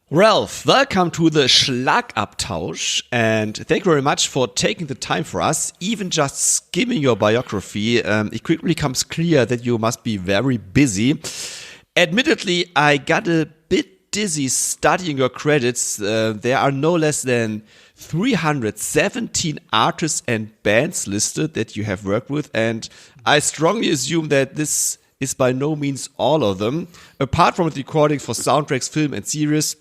Ralph, welcome to the Schlagabtausch, and thank you very much for taking the time for us. Even just skimming your biography, it quickly becomes clear that you must be very busy. Admittedly, I got a bit dizzy studying your credits. There are no less than 317 artists and bands listed that you have worked with, and I strongly assume that this is by no means all of them. Apart from the recordings for soundtracks, film, and series,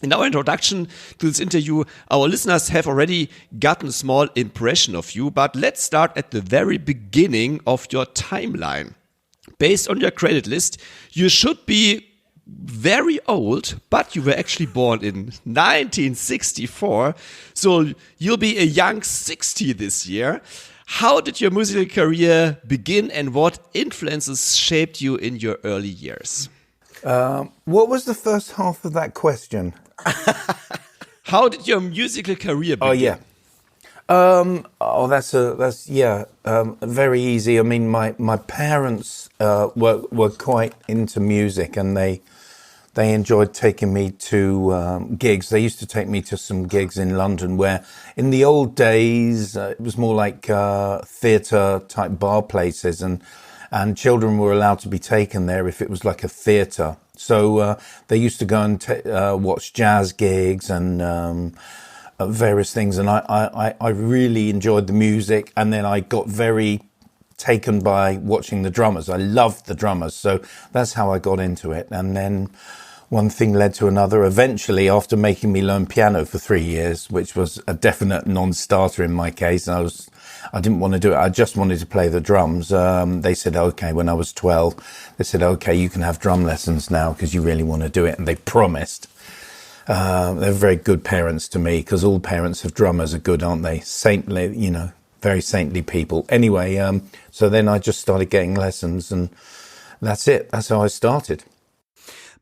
in our introduction to this interview, our listeners have already gotten a small impression of you, but let's start at the very beginning of your timeline. Based on your credit list, you should be very old, but you were actually born in 1964, so you'll be a young 60 this year. How did your musical career begin, and what influences shaped you in your early years? What was the first half of that question? How did your musical career begin? Oh yeah. That's very easy. I mean, my parents were quite into music, and they enjoyed taking me to gigs. They used to take me to some gigs in London where, in the old days, it was more like theatre type bar places, and children were allowed to be taken there if it was like a theatre. So they used to go and watch jazz gigs and various things, and I really enjoyed the music, and then I got very taken by watching the drummers. I loved the drummers, so that's how I got into it. And then one thing led to another. Eventually, after making me learn piano for 3 years, which was a definite non-starter in my case, and I didn't want to do it. I just wanted to play the drums. They said, okay, when I was 12, they said, okay, you can have drum lessons now because you really want to do it. And they promised. They're very good parents to me, because all parents of drummers are good, aren't they? Saintly, very saintly people. Anyway, so then I just started getting lessons, and that's it. That's how I started.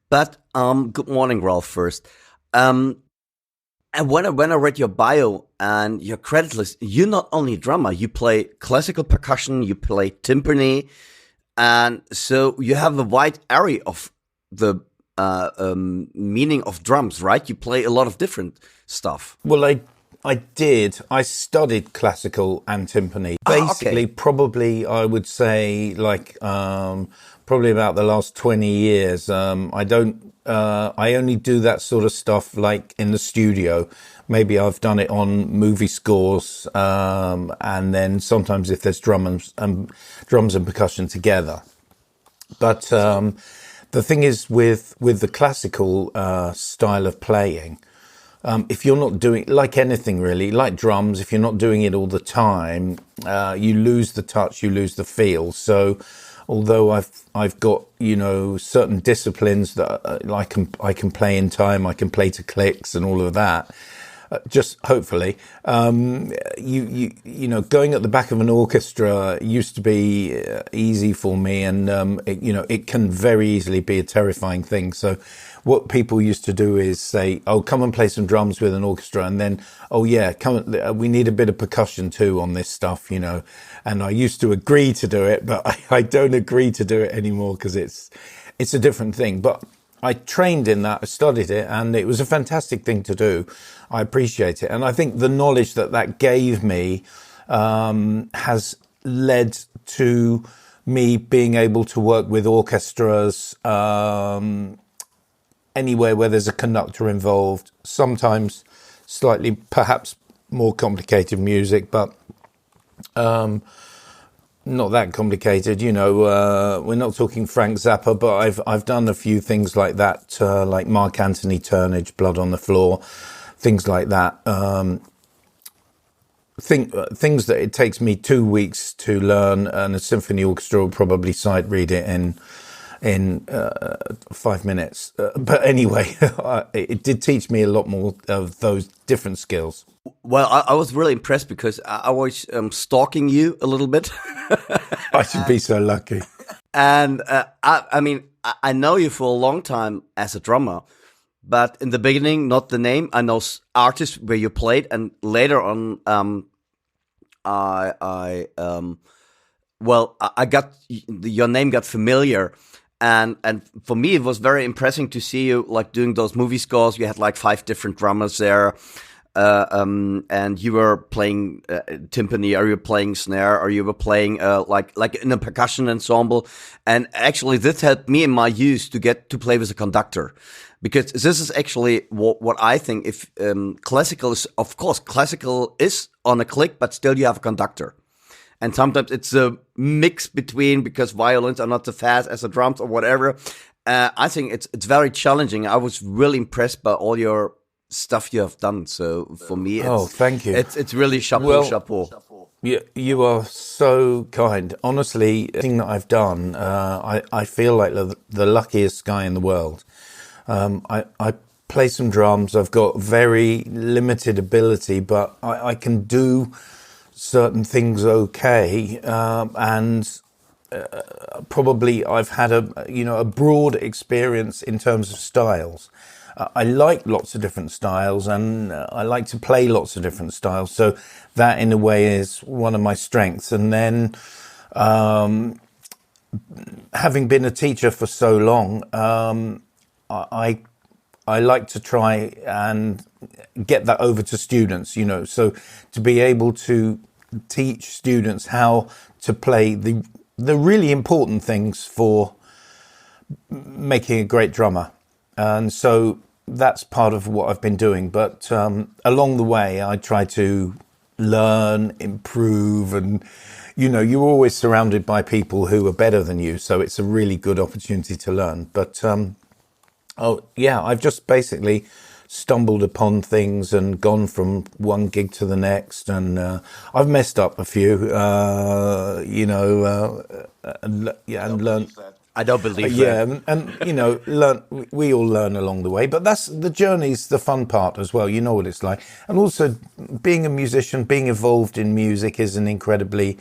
But good morning, Ralph, first. And when I read your bio and your credit list, you're not only a drummer, you play classical percussion, you play timpani, and so you have a wide area of the meaning of drums, right? You play a lot of different stuff. Well, I did. I studied classical and timpani. Basically, probably I would say probably about the last 20 years. I only do that sort of stuff like in the studio. Maybe I've done it on movie scores, and then sometimes if there's drums and percussion together. But the thing is with the classical style of playing, if you're not doing, like anything really, like drums, if you're not doing it all the time, you lose the touch, you lose the feel. So although I've got, certain disciplines that I can play in time, I can play to clicks and all of that, just hopefully, going at the back of an orchestra used to be easy for me, and it can very easily be a terrifying thing. So what people used to do is say, oh, come and play some drums with an orchestra, and then, oh yeah, we need a bit of percussion too on this stuff, and I used to agree to do it, but I don't agree to do it anymore because it's a different thing. But I trained in that, I studied it, and it was a fantastic thing to do. I appreciate it. And I think the knowledge that gave me has led to me being able to work with orchestras anywhere where there's a conductor involved, sometimes slightly perhaps more complicated music, but not that complicated, we're not talking Frank Zappa, but I've done a few things like that, like Mark Anthony Turnage, Blood on the Floor, things like that. Things that it takes me 2 weeks to learn, and a symphony orchestra will probably sight read it in 5 minutes. But anyway, it did teach me a lot more of those different skills. Well, I was really impressed because I was stalking you a little bit. I should be so lucky. And I know you for a long time as a drummer, but in the beginning, not the name. I know artists where you played, and later on, I got your name got familiar, And for me, it was very impressive to see you like doing those movie scores. You had like 5 different drummers there. And you were playing timpani, or you were playing snare, or you were playing like in a percussion ensemble. And actually, this helped me in my youth to get to play with a conductor, because this is actually what I think. If classical is, of course, classical is on a click, but still you have a conductor. And sometimes it's a mix between, because violins are not so fast as the drums or whatever. I think it's very challenging. I was really impressed by all your stuff you have done. So for me, thank you. It's really chapeau. You are so kind. Honestly, the thing that I've done, I feel like the luckiest guy in the world. I play some drums. I've got very limited ability, but I can do certain things okay, and probably I've had a broad experience in terms of styles. I like lots of different styles, and I like to play lots of different styles. So that, in a way, is one of my strengths. And then, having been a teacher for so long, I like to try and get that over to students. So to be able to teach students how to play the really important things for making a great drummer. And so that's part of what I've been doing. But along the way, I try to learn, improve, and, you're always surrounded by people who are better than you. So it's a really good opportunity to learn. But, I've just basically stumbled upon things and gone from one gig to the next. And I've messed up a few, and learned. I don't believe that. And we all learn along the way, but that's the journey's the fun part as well. You know what it's like. And also, being a musician, being involved in music is an incredibly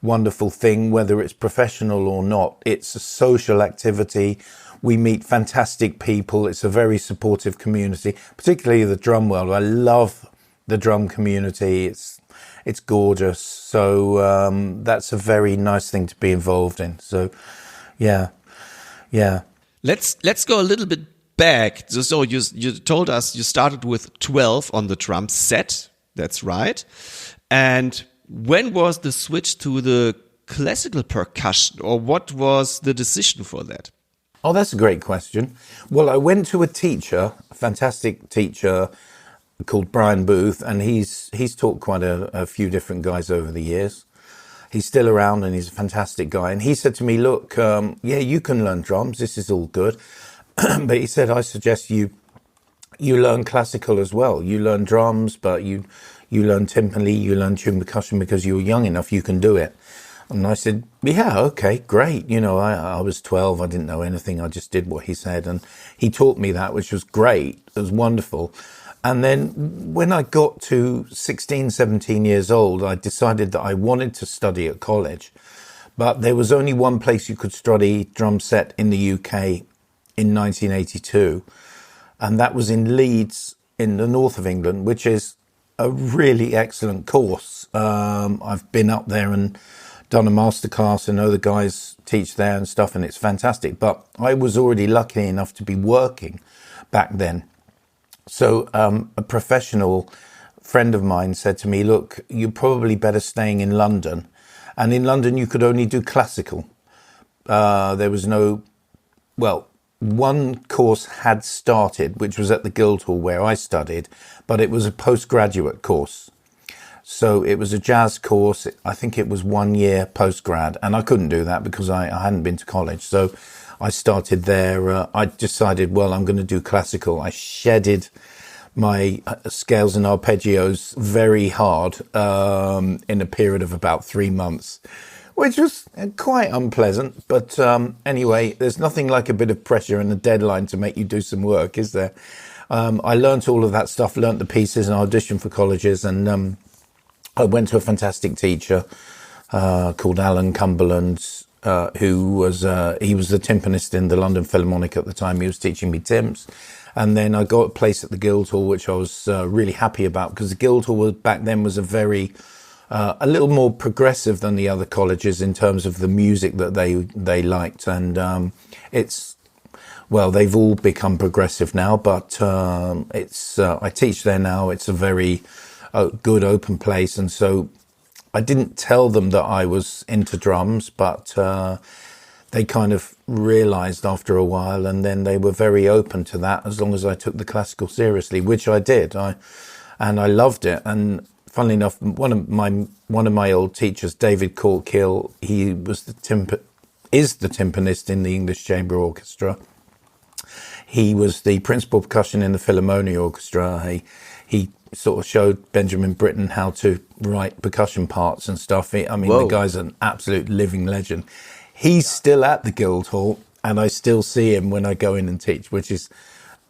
wonderful thing, whether it's professional or not. It's a social activity. We meet fantastic people. It's a very supportive community, particularly the drum world. I love the drum community. It's gorgeous. So that's a very nice thing to be involved in. So yeah. Let's go a little bit back. So you told us you started with 12 on the drum set. That's right. And when was the switch to the classical percussion, or what was the decision for that? Oh, that's a great question. Well, I went to a fantastic teacher called Brian Booth, and he's taught quite a few different guys over the years. He's still around, and he's a fantastic guy. And he said to me, look, you can learn drums. This is all good. But he said, I suggest you learn classical as well. You learn drums, but you learn timpani, you learn tune percussion, because you're young enough, you can do it. And I said, yeah, okay, great. I was 12. I didn't know anything. I just did what he said. And he taught me that, which was great. It was wonderful. And then when I got to 16, 17 years old, I decided that I wanted to study at college. But there was only one place you could study drum set in the UK in 1982. And that was in Leeds in the north of England, which is a really excellent course. I've been up there and done a masterclass, and other guys teach there and stuff, and it's fantastic. But I was already lucky enough to be working back then. So a professional friend of mine said to me, look, you're probably better staying in London. And in London, you could only do classical. There was one course had started, which was at the Guildhall where I studied, but it was a postgraduate course. So it was a jazz course. I think it was 1 year postgrad, and I couldn't do that because I hadn't been to college. So I started there. I decided, well, I'm going to do classical. I shedded my scales and arpeggios very hard in a period of about 3 months, which was quite unpleasant. But anyway, there's nothing like a bit of pressure and a deadline to make you do some work, is there? I learnt all of that stuff, learnt the pieces, and auditioned for colleges. And I went to a fantastic teacher called Alan Cumberland, who was he was the timpanist in the London Philharmonic at the time. He was teaching me tims. And then I got a place at the Guildhall, which I was really happy about, because the Guildhall back then was a very a little more progressive than the other colleges in terms of the music that they liked. And they've all become progressive now, but I teach there now. It's a very good open place. And so I didn't tell them that I was into drums, but they kind of realized after a while, and then they were very open to that as long as I took the classical seriously, which I did. And I loved it. And funnily enough, one of my old teachers, David Corkill, he was is the timpanist in the English Chamber Orchestra. He was the principal percussion in the Philharmonia Orchestra. He sort of showed Benjamin Britten how to write percussion parts and stuff. The guy's an absolute living legend. He's still at the Guildhall, and I still see him when I go in and teach, which is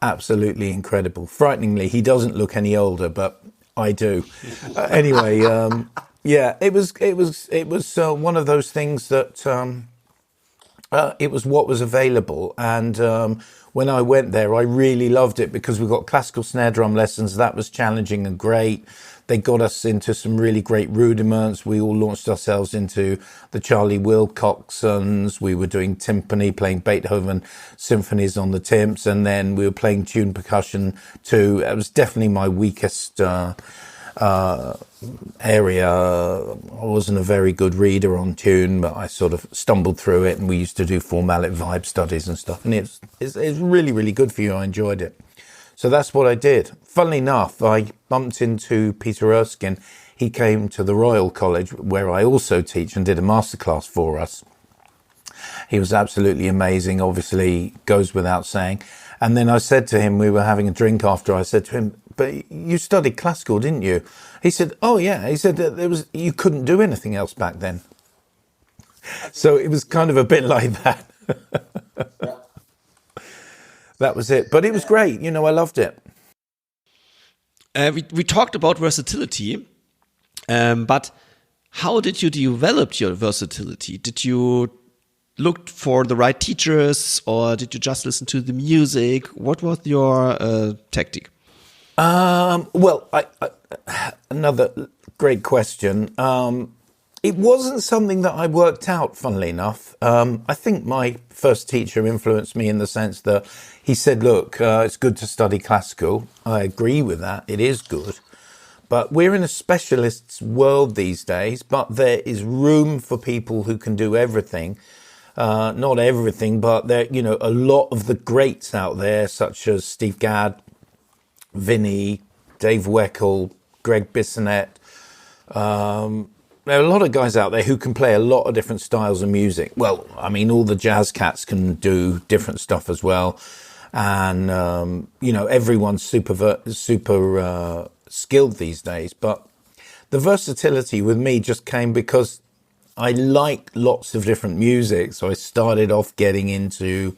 absolutely incredible. Frighteningly, he doesn't look any older, but I do. Anyway, it was one of those things that it was what was available, and when I went there, I really loved it because we got classical snare drum lessons. That was challenging and great. They got us into some really great rudiments. We all launched ourselves into the Charley Wilcoxons. We were doing timpani, playing Beethoven symphonies on the timps, and then we were playing tuned percussion too. It was definitely my weakest area. I wasn't a very good reader on tune, but I sort of stumbled through it, and we used to do formality vibe studies and stuff, and it's really, really good for you. I enjoyed it. So that's what I did. Funnily enough, I bumped into Peter Erskine. He came to the Royal College, where I also teach, and did a masterclass for us. He was absolutely amazing, obviously, goes without saying. And then I said to him, we were having a drink after, I said to him, but you studied classical, didn't you? He said, oh yeah. He said that you couldn't do anything else back then. So it was kind of a bit like that. That was it. But it was great. I loved it. We talked about versatility, but how did you develop your versatility? Did you look for the right teachers, or did you just listen to the music? What was your tactic? Another great question. It wasn't something that I worked out, funnily enough. I think my first teacher influenced me in the sense that he said, look, it's good to study classical. I agree with that. It is good. But we're in a specialist's world these days, but there is room for people who can do everything. Not everything, but there, a lot of the greats out there, such as Steve Gadd, Vinny, Dave Weckl, Greg Bissonette. There are a lot of guys out there who can play a lot of different styles of music. Well, all the jazz cats can do different stuff as well. And, everyone's super skilled these days. But the versatility with me just came because I like lots of different music. So I started off getting into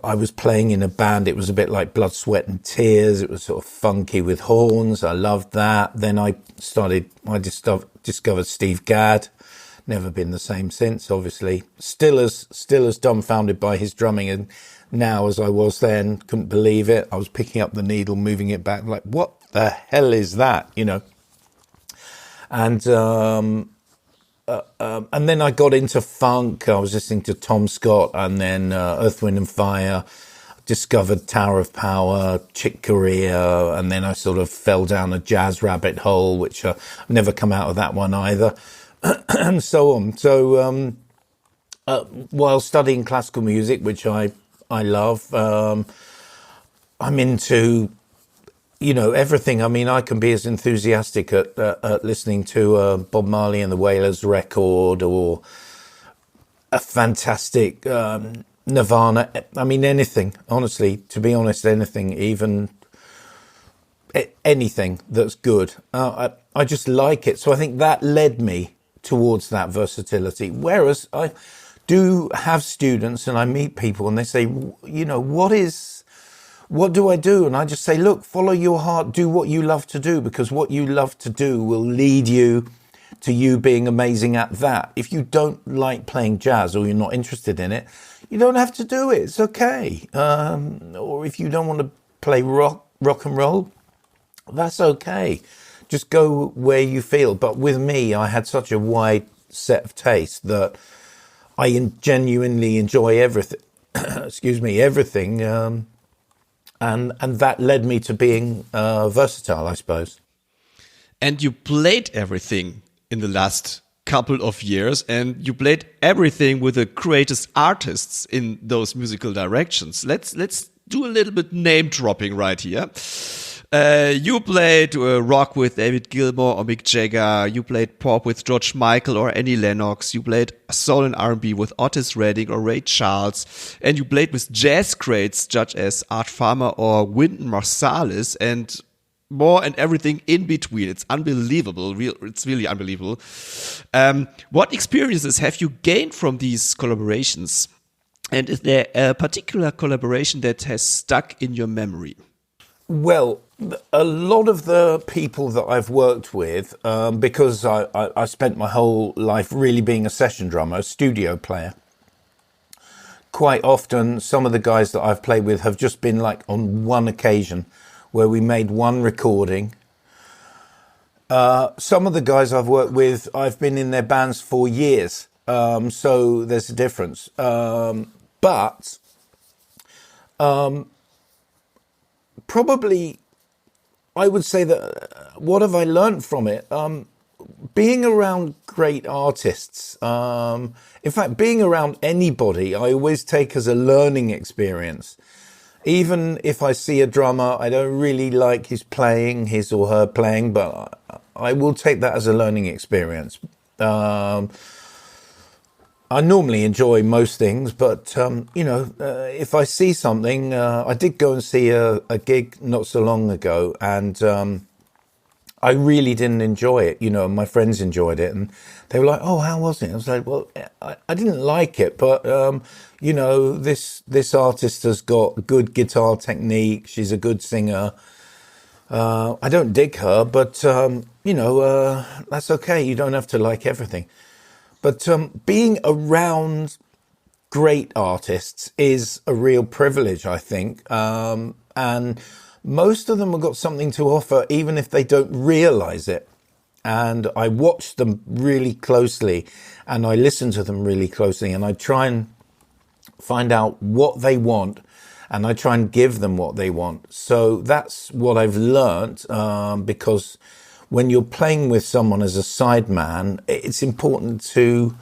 I was playing in a band. It was a bit like Blood, Sweat and Tears. It was sort of funky with horns. I loved that. Then I discovered Steve Gadd. Never been the same since, obviously. Still as dumbfounded by his drumming and now as I was then. Couldn't believe it. I was picking up the needle, moving it back. Like, what the hell is that? And then I got into funk. I was listening to Tom Scott, and then Earth, Wind and Fire. Discovered Tower of Power, Chick Corea, and then I sort of fell down a jazz rabbit hole, which I've never come out of that one either, and so on. So while studying classical music, which I love, I'm into everything. I can be as enthusiastic at listening to Bob Marley and the Wailers record, or a fantastic Nirvana. Anything, honestly, to be honest, anything, even anything that's good. I just like it. So I think that led me towards that versatility. Whereas I do have students and I meet people and they say, what do I do? And I just say, look, follow your heart, do what you love to do, because what you love to do will lead you to you being amazing at that. If you don't like playing jazz or you're not interested in it, you don't have to do it. It's okay. Or if you don't want to play rock and roll, that's okay. just go where you feel. But with me, I had such a wide set of taste that I genuinely enjoy everything. Excuse me, everything. And that led me to being versatile, I suppose. And you played everything in the last couple of years, and you played everything with the greatest artists in those musical directions. Let's do a little bit name dropping right here. You played rock with David Gilmour or Mick Jagger. You played pop with George Michael or Annie Lennox. You played soul and R&B with Otis Redding or Ray Charles. And you played with jazz greats such as Art Farmer or Wynton Marsalis, and more and everything in between. It's unbelievable. It's really unbelievable. What experiences have you gained from these collaborations? And is there a particular collaboration that has stuck in your memory? Well, a lot of the people that I've worked with, because I spent my whole life really being a session drummer, a studio player, quite often some of the guys that I've played with have just been like on one occasion where we made one recording. Some of the guys I've worked with, I've been in their bands for years, so there's a difference. But probably I would say that what have I learned from it? Being around great artists, in fact, being around anybody, I always take as a learning experience. Even if I see a drummer, I don't really like his or her playing, but I will take that as a learning experience. I normally enjoy most things, but, if I see something, I did go and see a gig not so long ago, and I really didn't enjoy it. My friends enjoyed it, and they were like, "Oh, how was it?" I was like, "Well, I didn't like it, but, this artist has got good guitar technique. She's a good singer. I don't dig her, but, that's okay. You don't have to like everything." But being around great artists is a real privilege, I think. And most of them have got something to offer, even if they don't realize it. And I watch them really closely, and I listen to them really closely, and I try and find out what they want, and I try and give them what they want. So that's what I've learned, because when you're playing with someone as a sideman, it's important to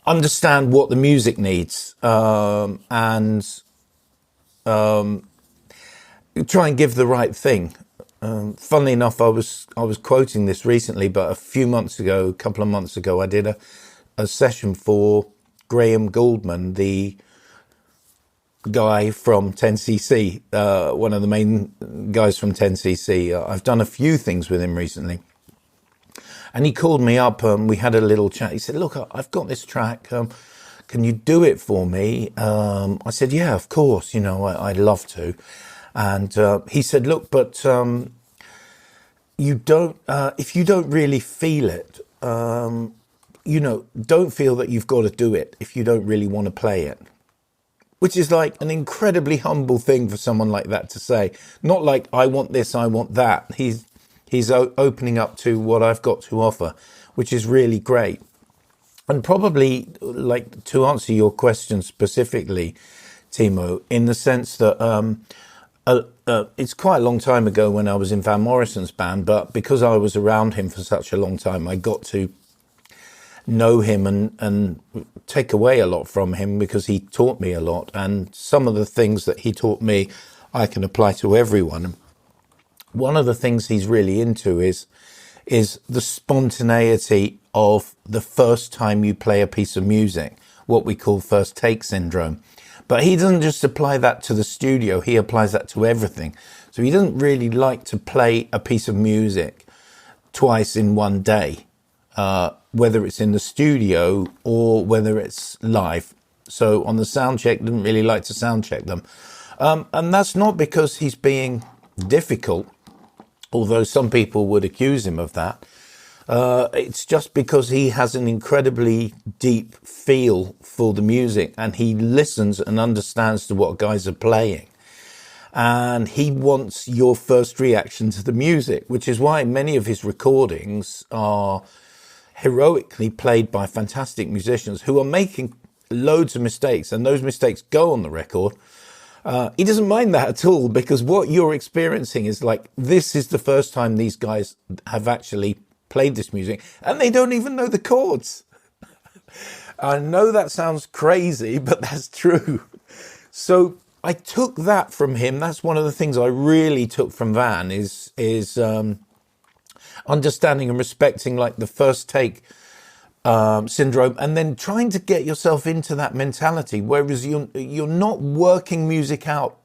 understand what the music needs, and try and give the right thing. Funnily enough, I was quoting this recently, but a couple of months ago, I did a session for Graham Gouldman, the guy from 10cc, one of the main guys from 10cc. I've done a few things with him recently, and he called me up and we had a little chat. He said, "Look, I've got this track, can you do it for me?" I said, "Yeah, of course, I'd love to." And he said, "Look, but you don't, if you don't really feel it, don't feel that you've got to do it if you don't really want to play it." Which is like an incredibly humble thing for someone like that to say. Not like, "I want this, I want that." He's opening up to what I've got to offer, which is really great. And probably, like, to answer your question specifically, Timo, in the sense that it's quite a long time ago when I was in Van Morrison's band, but because I was around him for such a long time, I got to know him and take away a lot from him, because he taught me a lot, and some of the things that he taught me I can apply to everyone. One of the things he's really into is the spontaneity of the first time you play a piece of music, what we call first take syndrome. But he doesn't just apply that to the studio, he applies that to everything. So he doesn't really like to play a piece of music twice in one day, whether it's in the studio or whether it's live. So on the sound check, didn't really like to sound check them. And that's not because he's being difficult, although some people would accuse him of that. It's just because he has an incredibly deep feel for the music, and he listens and understands to what guys are playing. and he wants your first reaction to the music, which is why many of his recordings are heroically played by fantastic musicians who are making loads of mistakes, and those mistakes go on the record. He doesn't mind that at all, because what you're experiencing is like, this is the first time these guys have actually played this music, and they don't even know the chords. I know that sounds crazy, but that's true. So I took that from him. That's one of the things I really took from Van is understanding and respecting like the first take syndrome, and then trying to get yourself into that mentality, whereas you're not working music out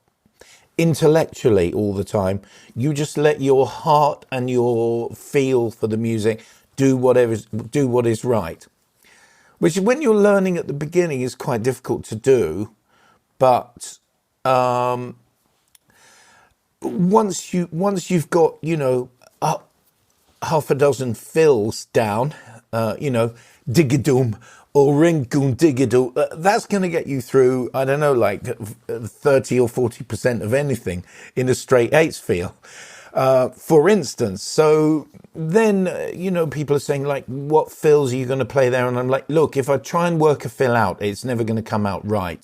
intellectually all the time. You just let your heart and your feel for the music do what is right. Which, when you're learning at the beginning, is quite difficult to do, but once you've got, you know, half a dozen fills down, you know, diggadoom or ringoon diggadoo, that's going to get you through, I don't know, like 30 or 40% of anything in a straight eights feel, for instance. So then, you know, people are saying, like, what fills are you going to play there? And I'm like, look, if I try and work a fill out, it's never going to come out right.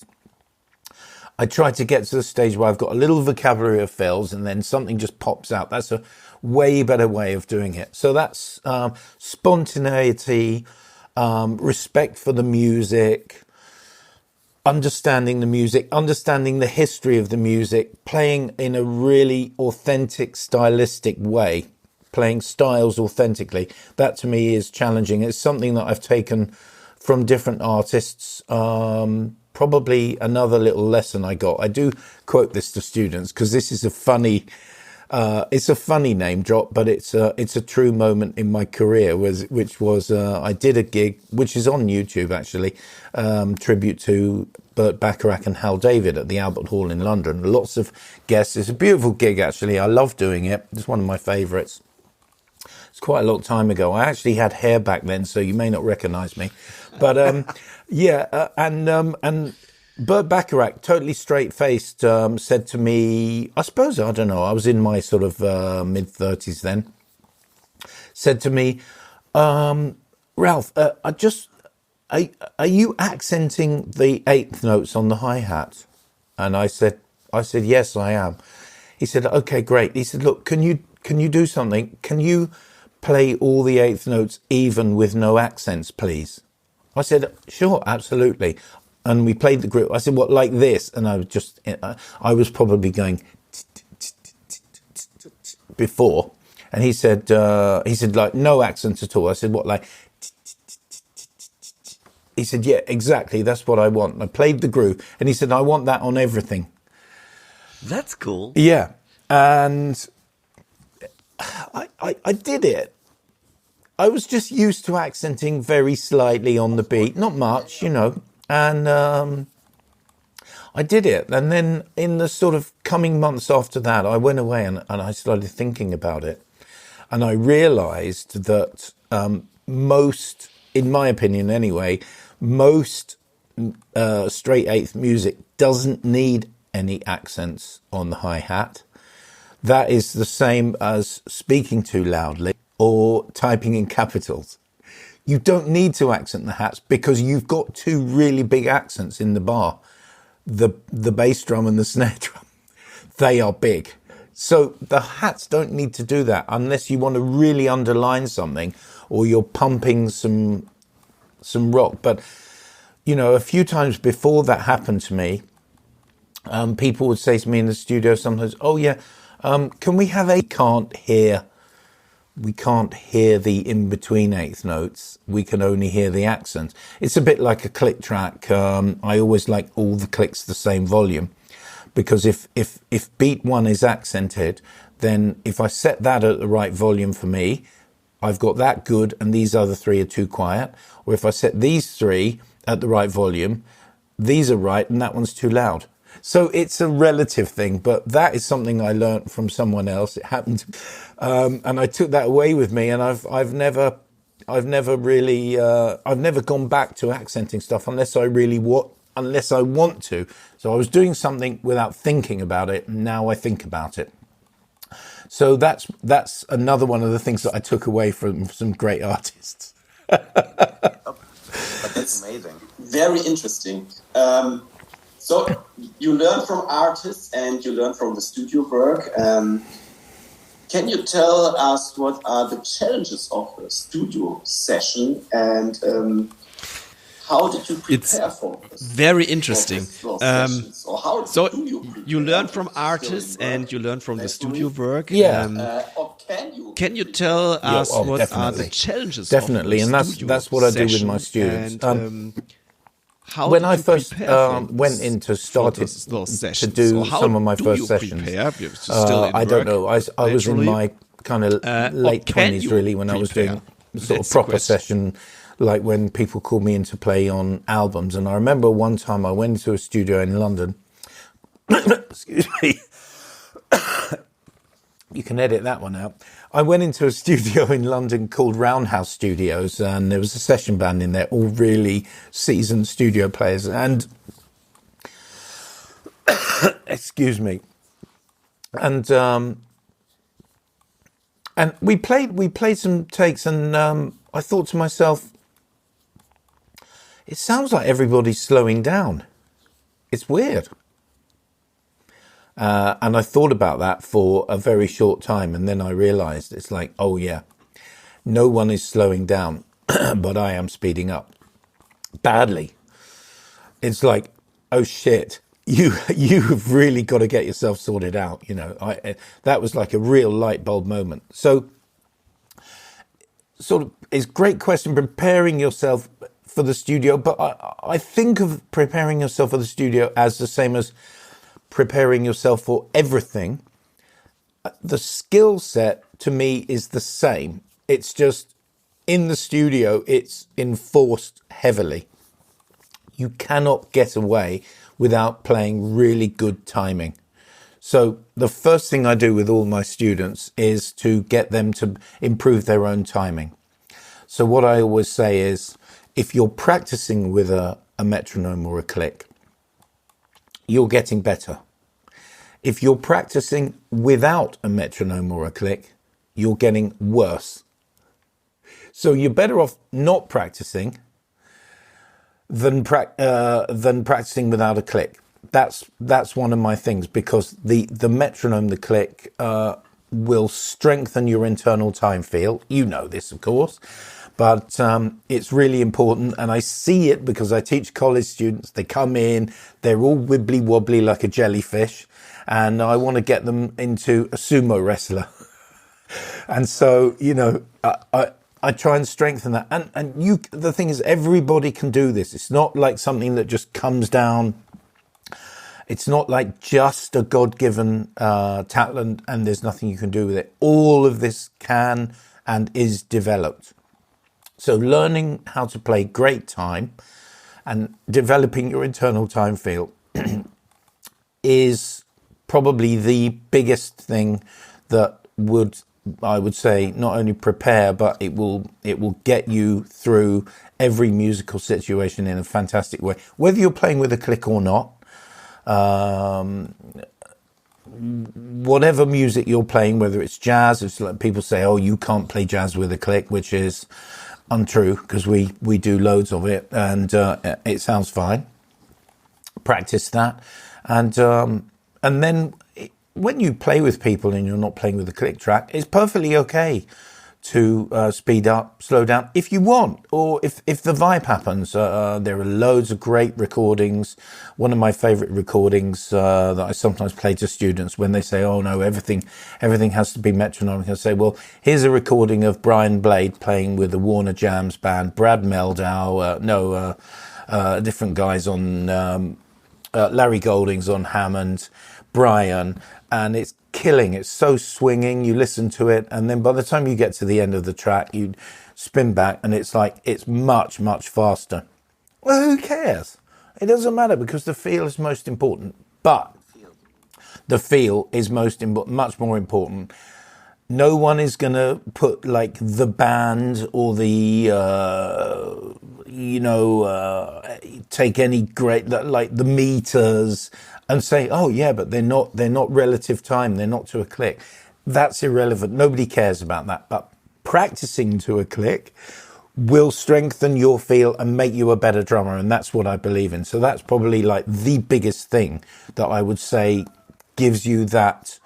I try to get to the stage where I've got a little vocabulary of fills, and then something just pops out. That's a way better way of doing it. So that's spontaneity, respect for the music, understanding the music, understanding the history of the music, playing in a really authentic, stylistic way, playing styles authentically. That to me is challenging. It's something that I've taken from different artists. Probably another little lesson I got. I do quote this to students because this is a funny name drop, but it's a true moment in my career, which was I did a gig, which is on YouTube actually, tribute to Burt Bacharach and Hal David at the Albert Hall in London. Lots of guests. It's a beautiful gig actually. I love doing it. It's one of my favourites. It's quite a long time ago. I actually had hair back then, so you may not recognise me, but and Burt Bacharach, totally straight-faced, said to me, I suppose, I don't know, I was in my sort of mid-30s then, said to me, Ralph, are you accenting the eighth notes on the hi-hat? And I said, yes, I am. He said, okay, great. He said, look, can you do something? Can you play all the eighth notes even with no accents, please? I said, sure, absolutely. And we played the group. I said, what, like this? And I was probably going before. And he said, like, no accents at all. I said, what, like? He said, yeah, exactly. That's what I want. And I played the groove. And he said, I want that on everything. That's cool. Yeah. And I did it. I was just used to accenting very slightly on the beat. Not much, you know. And I did it. And then in the sort of coming months after that, I went away and I started thinking about it. And I realized that most, in my opinion anyway, most straight eighth music doesn't need any accents on the hi-hat. That is the same as speaking too loudly or typing in capitals. You don't need to accent the hats because you've got two really big accents in the bar. The bass drum and the snare drum. They are big. So the hats don't need to do that unless you want to really underline something or you're pumping some rock. But, you know, a few times before that happened to me, people would say to me in the studio sometimes, oh yeah, can we have we can't hear the in-between eighth notes. We can only hear the accents. It's a bit like a click track. I always like all the clicks the same volume, because if beat one is accented, then if I set that at the right volume for me, I've got that good and these other three are too quiet. Or if I set these three at the right volume, these are right and that one's too loud. So it's a relative thing, but that is something I learned from someone else. It happened, and I took that away with me. And I've never gone back to accenting stuff unless I really unless I want to. So I was doing something without thinking about it. And now I think about it. So that's another one of the things that I took away from some great artists. That's amazing. Very interesting. So you learn from artists and you learn from the studio work. Can you tell us what are the challenges of a studio session and how did you prepare for this? Very interesting. So you learn from artists and you learn from the studio work. Yeah. Or can you tell us what definitely. are the challenges? Definitely, of and that's what I do with my students. When I first went into started to do some of my first sessions, I don't know. I was in my kind of late 20s really when I was doing sort of proper session, like when people called me in to play on albums. And I remember one time I went into a studio in London. Excuse me. You can edit that one out. I went into a studio in London called Roundhouse Studios, and there was a session band in there, all really seasoned studio players. And excuse me, and we played some takes, and I thought to myself, it sounds like everybody's slowing down. It's weird. And I thought about that for a very short time, and then I realized it's like, oh yeah, no one is slowing down, but I am speeding up badly. It's like, oh shit, you've really got to get yourself sorted out. You know, that was like a real light bulb moment. So, sort of, it's a great question, preparing yourself for the studio, but I think of preparing yourself for the studio as the same as preparing yourself for everything. The skill set to me is the same. It's just in the studio, it's enforced heavily. You cannot get away without playing really good timing. So the first thing I do with all my students is to get them to improve their own timing. So what I always say is, if you're practicing with a metronome or a click, you're getting better. If you're practicing without a metronome or a click, you're getting worse. So you're better off not practicing than practicing without a click. That's one of my things, because the metronome, the click, will strengthen your internal time feel. You know this, of course. But it's really important, and I see it because I teach college students. They come in, they're all wibbly wobbly like a jellyfish, and I want to get them into a sumo wrestler. And so, you know, I try and strengthen that. And the thing is, everybody can do this. It's not like something that just comes down. It's not like just a God-given talent and there's nothing you can do with it. All of this can and is developed. So learning how to play great time and developing your internal time feel is probably the biggest thing that I would say, not only prepare, but it will get you through every musical situation in a fantastic way. Whether you're playing with a click or not, whatever music you're playing, whether it's jazz, it's like people say, oh, you can't play jazz with a click, which is untrue, because we do loads of it, and it sounds fine. Practice that, and then when you play with people and you're not playing with a click track, it's perfectly okay to speed up, slow down if you want, or if the vibe happens. There are loads of great recordings. One of my favorite recordings that I sometimes play to students when they say, oh no, everything has to be metronomic. I say, well, here's a recording of Brian Blade playing with the Warner Jams band, Brad Meldau, different guys on, Larry Golding's on Hammond, Brian, and it's killing. It's so swinging. You listen to it, and then by the time you get to the end of the track, you spin back, and it's like it's much, much faster. Well, who cares? It doesn't matter, because the feel is most important. But the feel is much more important. No one is going to put like the band or the, take any great, like the meters and say, oh yeah, but they're not relative time. They're not to a click. That's irrelevant. Nobody cares about that. But practicing to a click will strengthen your feel and make you a better drummer. And that's what I believe in. So that's probably like the biggest thing that I would say gives you that,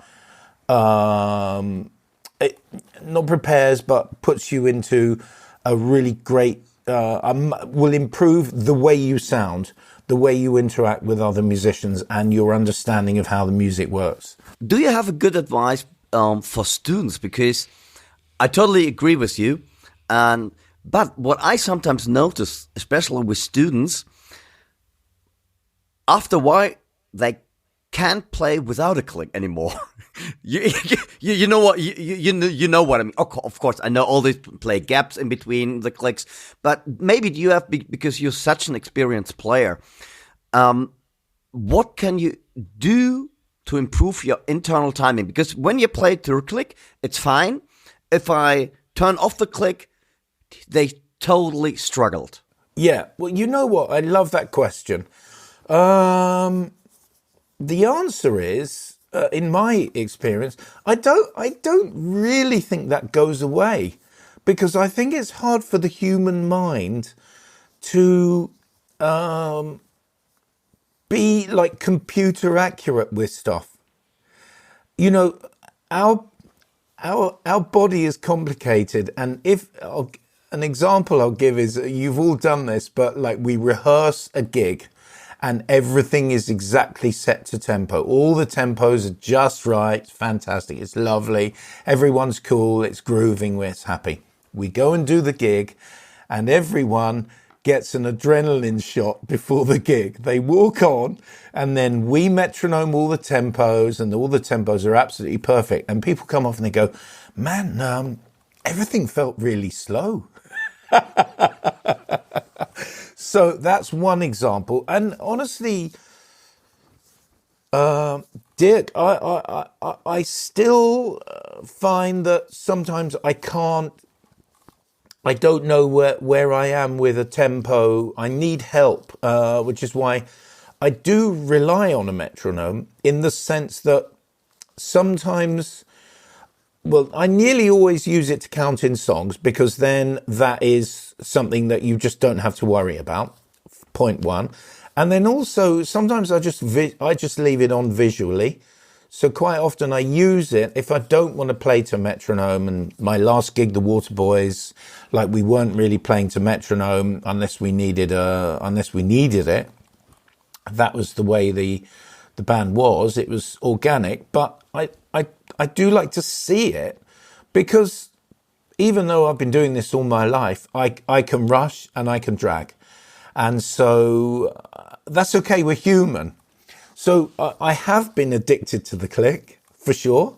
it not prepares, but puts you into a really great, will improve the way you sound, the way you interact with other musicians and your understanding of how the music works. Do you have a good advice for students? Because I totally agree with you. But what I sometimes notice, especially with students, after a while, they can't play without a click anymore. you know what you know what I mean. Of course, I know all these play gaps in between the clicks, but maybe you have because you're such an experienced player. What can you do to improve your internal timing? Because when you play through a click, it's fine. If I turn off the click, they totally struggled. Yeah, well, you know what? I love that question. The answer is, in my experience, I don't really think that goes away, because I think it's hard for the human mind to be like computer accurate with stuff. You know, our body is complicated, and an example I'll give is, you've all done this, but like we rehearse a gig and everything is exactly set to tempo. All the tempos are just right. It's fantastic. It's lovely. Everyone's cool. It's grooving. We're happy. We go and do the gig and everyone gets an adrenaline shot before the gig. They walk on and then we metronome all the tempos, and all the tempos are absolutely perfect. And people come off and they go, man, everything felt really slow. So that's one example. And honestly, Dirk, I still find that sometimes I don't know where I am with a tempo. I need help, which is why I do rely on a metronome, in the sense that sometimes, well, I nearly always use it to count in songs, because then that is something that you just don't have to worry about. Point one. And then also sometimes I just leave it on visually. So quite often I use it if I don't want to play to metronome. And my last gig, the Waterboys, like we weren't really playing to metronome unless we needed it. That was the way the band was. It was organic, but I do like to see it, because even though I've been doing this all my life, I can rush and I can drag. And so that's okay. We're human. So I have been addicted to the click, for sure.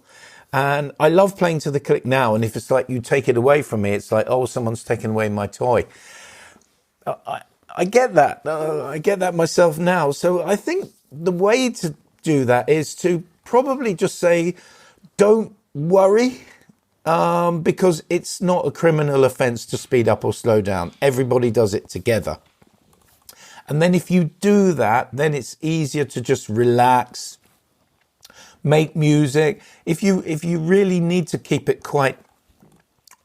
And I love playing to the click now. And if it's like you take it away from me, it's like, oh, someone's taken away my toy. I get that. I get that myself now. So I think the way to do that is to probably just say, don't worry, because it's not a criminal offence to speed up or slow down. Everybody does it together. And then if you do that, then it's easier to just relax, make music. If you really need to keep it quite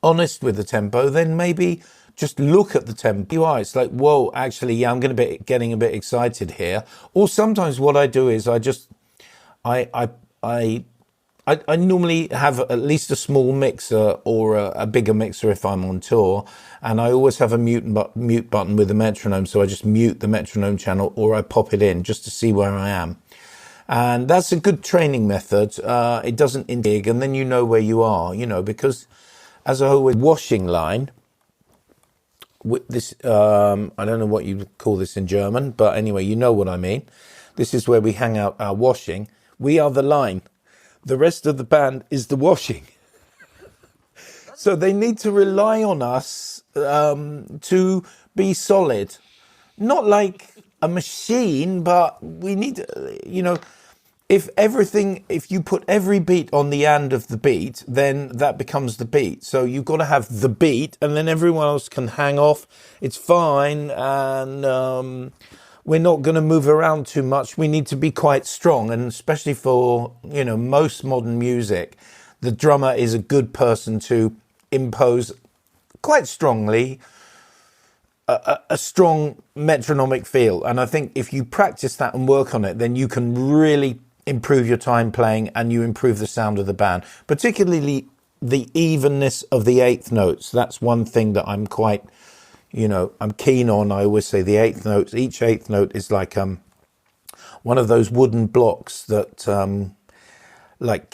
honest with the tempo, then maybe just look at the tempo. It's like, whoa, actually, yeah, I'm going to be getting a bit excited here. Or sometimes what I do is I normally have at least a small mixer or a bigger mixer if I'm on tour, and I always have a mute button with the metronome, so I just mute the metronome channel or I pop it in just to see where I am. And that's a good training method. It doesn't dig, and then you know where you are, because as a whole washing line, with this, I don't know what you call this in German, but anyway, you know what I mean. This is where we hang out our washing. We are the line. The rest of the band is the washing. So they need to rely on us to be solid. Not like a machine, but we need, if you put every beat on the and of the beat, then that becomes the beat. So you've got to have the beat, and then everyone else can hang off. It's fine, and we're not going to move around too much. We need to be quite strong, and especially for, most modern music, the drummer is a good person to impose quite strongly a strong metronomic feel. And I think if you practice that and work on it, then you can really improve your time playing, and you improve the sound of the band, particularly the evenness of the eighth notes. That's one thing that I'm quite, I'm keen on. I always say the eighth notes, each eighth note is like one of those wooden blocks that like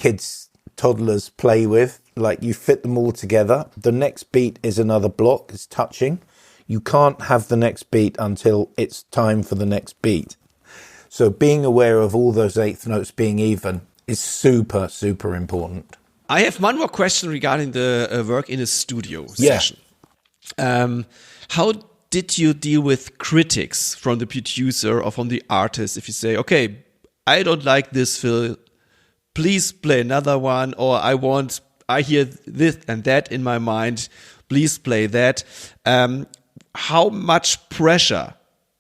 toddlers play with. Like, you fit them all together. The next beat is another block, it's touching. You can't have the next beat until it's time for the next beat. So being aware of all those eighth notes being even is super, super important. I have one more question regarding the work in a studio session. How did you deal with critics from the producer or from the artist? If you say, okay, I don't like this fill, please play another one, or I hear this and that in my mind, please play that. How much pressure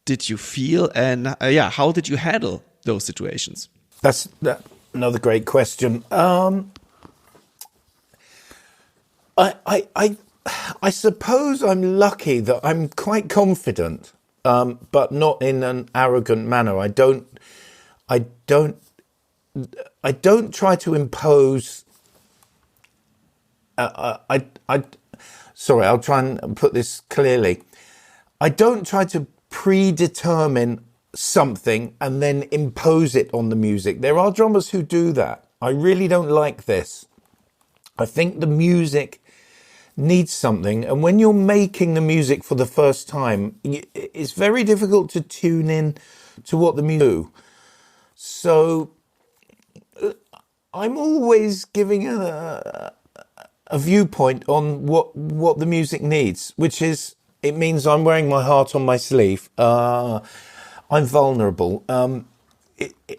did you feel, and how did you handle those situations? That's another great question. I suppose I'm lucky that I'm quite confident, but not in an arrogant manner. I don't try to impose. Sorry, I'll try and put this clearly. I don't try to predetermine something and then impose it on the music. There are drummers who do that. I really don't like this. I think the music needs something, and when you're making the music for the first time, it's very difficult to tune in to what the music do. So I'm always giving a viewpoint on what the music needs, which is, it means I'm wearing my heart on my sleeve. I'm vulnerable. I'm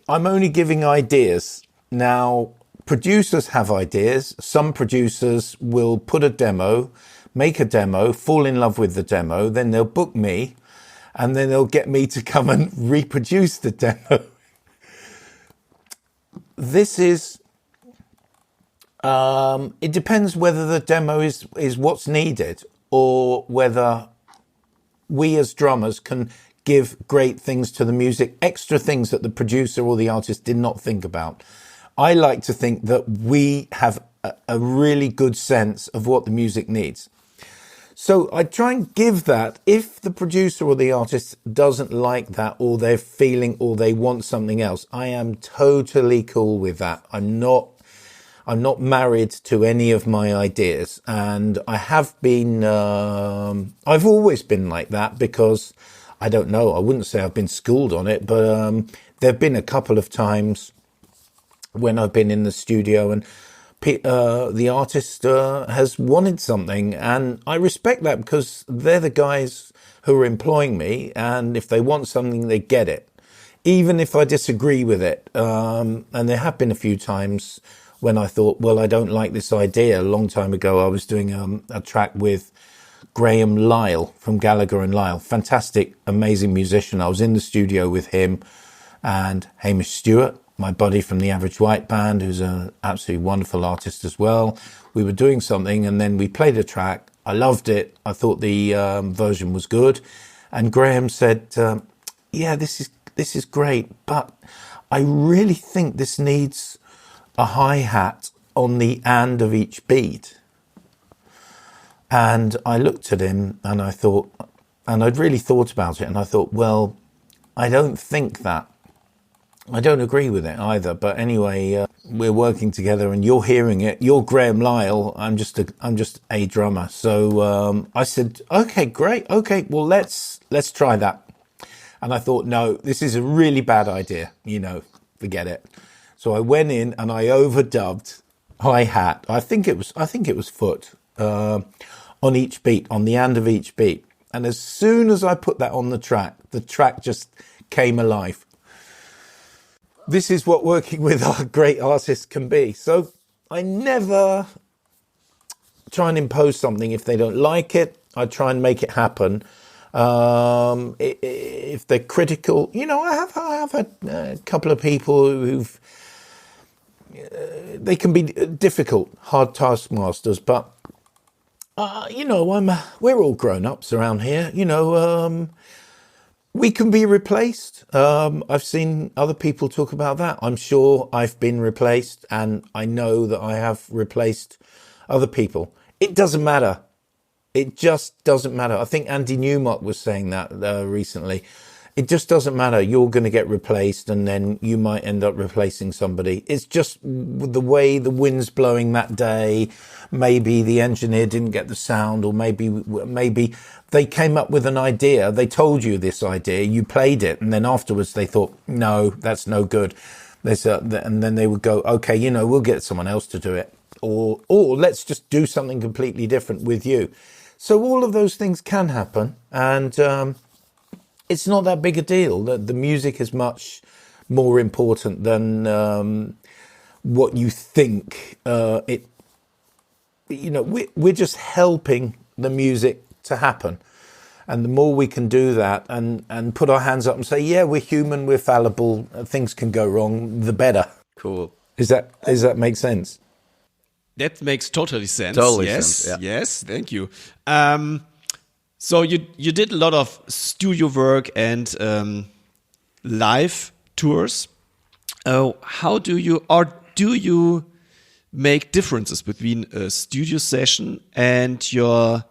only giving ideas. Now, producers have ideas. Some producers will put a demo, make a demo, fall in love with the demo, then they'll book me, and then they'll get me to come and reproduce the demo. This is... it depends whether the demo is what's needed, or whether we as drummers can give great things to the music, extra things that the producer or the artist did not think about. I like to think that we have a really good sense of what the music needs. So I try and give that. If the producer or the artist doesn't like that, or they're feeling, or they want something else, I am totally cool with that. I'm not married to any of my ideas, and I have been, I've always been like that, because I don't know, I wouldn't say I've been schooled on it, but there have been a couple of times when I've been in the studio and the artist has wanted something, and I respect that, because they're the guys who are employing me, and if they want something, they get it, even if I disagree with it. And there have been a few times when I thought, well, I don't like this idea. A long time ago, I was doing a track with Graham Lyle from Gallagher and Lyle. Fantastic, amazing musician. I was in the studio with him and Hamish Stewart, my buddy from the Average White Band, who's an absolutely wonderful artist as well. We were doing something, and then we played a track. I loved it. I thought the version was good. And Graham said, yeah, this is great, but I really think this needs a hi-hat on the and of each beat. And I looked at him and I thought, and I'd really thought about it, and I thought, well, I don't think that. I don't agree with it either. But anyway, we're working together, and you're hearing it. You're Graham Lyle. I'm just a drummer. So I said, okay, great. Okay, well, let's try that. And I thought, no, this is a really bad idea. Forget it. So I went in and I overdubbed hi-hat. I think it was foot on each beat, on the and of each beat. And as soon as I put that on the track just came alive. this is what working with our great artists can be. So I never try and impose something. If they don't like it, I try and make it happen. If they're critical, I have had a couple of people who've, they can be difficult, hard taskmasters, but, we're all grown-ups around here, we can be replaced. I've seen other people talk about that. I'm sure I've been replaced, and I know that I have replaced other people. It doesn't matter. It just doesn't matter. I think Andy Newmark was saying that recently. It just doesn't matter. You're going to get replaced, and then you might end up replacing somebody. It's just the way the wind's blowing that day. Maybe the engineer didn't get the sound, or maybe they came up with an idea. They told you this idea. You played it, and then afterwards they thought, no, that's no good. And then they would go, okay, we'll get someone else to do it, or let's just do something completely different with you. So all of those things can happen, and it's not that big a deal. The music is much more important than what you think. We're just helping the music to happen. And the more we can do that and put our hands up and say, yeah, we're human, we're fallible, things can go wrong, the better. Cool. Does that make sense? That makes totally sense. Totally yes, sense, yeah. Yes, thank you. So you did a lot of studio work and live tours. How do you make differences between a studio session and a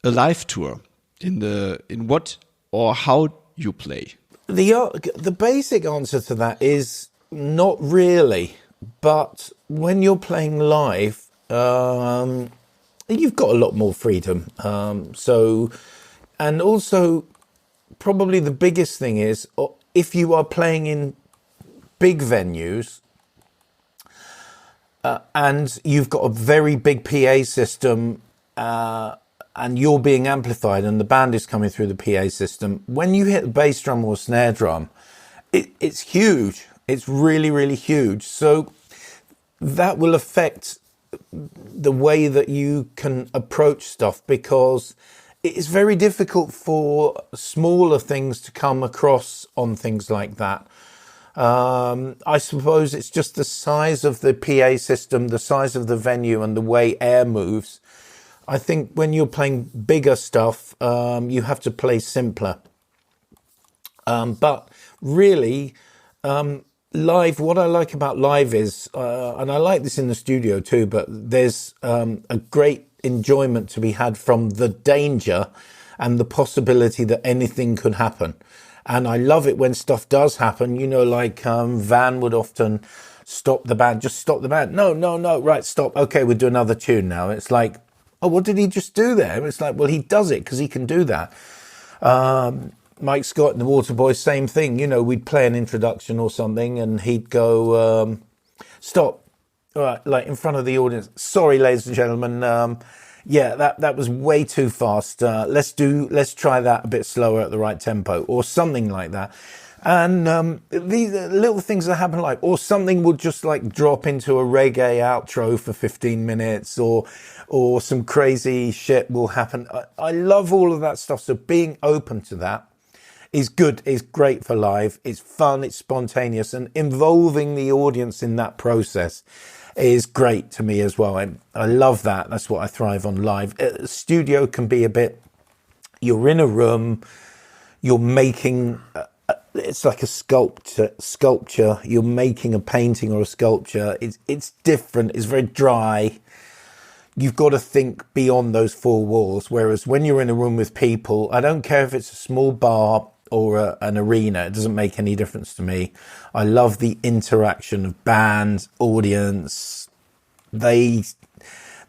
live tour in what or how you play? The basic answer to that is not really. But when you're playing live, you've got a lot more freedom. And also, probably the biggest thing is, if you are playing in big venues, and you've got a very big PA system, and you're being amplified and the band is coming through the PA system, when you hit the bass drum or snare drum, it's huge. It's really, really huge. So that will affect the way that you can approach stuff, because it's very difficult for smaller things to come across on things like that. I suppose it's just the size of the PA system, the size of the venue, and the way air moves. I think when you're playing bigger stuff, you have to play simpler. But really, live, what I like about live is, and I like this in the studio too, but there's a great enjoyment to be had from the danger and the possibility that anything could happen. And I love it when stuff does happen, Van would often stop the band. No, right, stop. Okay, we'll do another tune now. It's like, oh, what did he just do there? It's like, well, he does it because he can do that. Mike Scott and the Waterboys, same thing. We'd play an introduction or something and he'd go, stop. All right, like in front of the audience. Sorry, ladies and gentlemen. That was way too fast. Let's try that a bit slower at the right tempo or something like that. And these little things that happen, or something would just drop into a reggae outro for 15 minutes or some crazy shit will happen. I love all of that stuff. So being open to that is good, is great for live. It's fun, it's spontaneous, and involving the audience in that process is great to me as well. And I love that. That's what I thrive on live. Studio can be a bit, you're in a room, you're making, it's like a sculpture. You're making a painting or a sculpture. It's different. It's very dry. You've got to think beyond those four walls. Whereas when you're in a room with people, I don't care if it's a small bar or an arena, it doesn't make any difference to me. I love the interaction of band, audience. They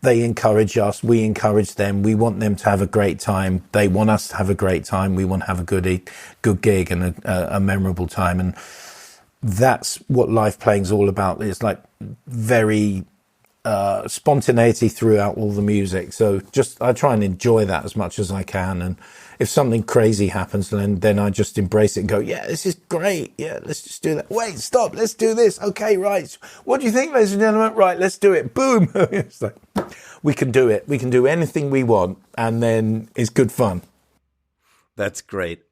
encourage us, we encourage them. We want them to have a great time. They want us to have a great time. We want to have a good gig and a memorable time. And that's what live playing is all about. It's very spontaneity throughout all the music. So I try and enjoy that as much as I can. And if something crazy happens, then I just embrace it and go, yeah, this is great. Yeah, let's just do that. Wait, stop. Let's do this. Okay, right. What do you think, ladies and gentlemen? Right, let's do it. Boom. It's like, we can do it. We can do anything we want, and then it's good fun. That's great.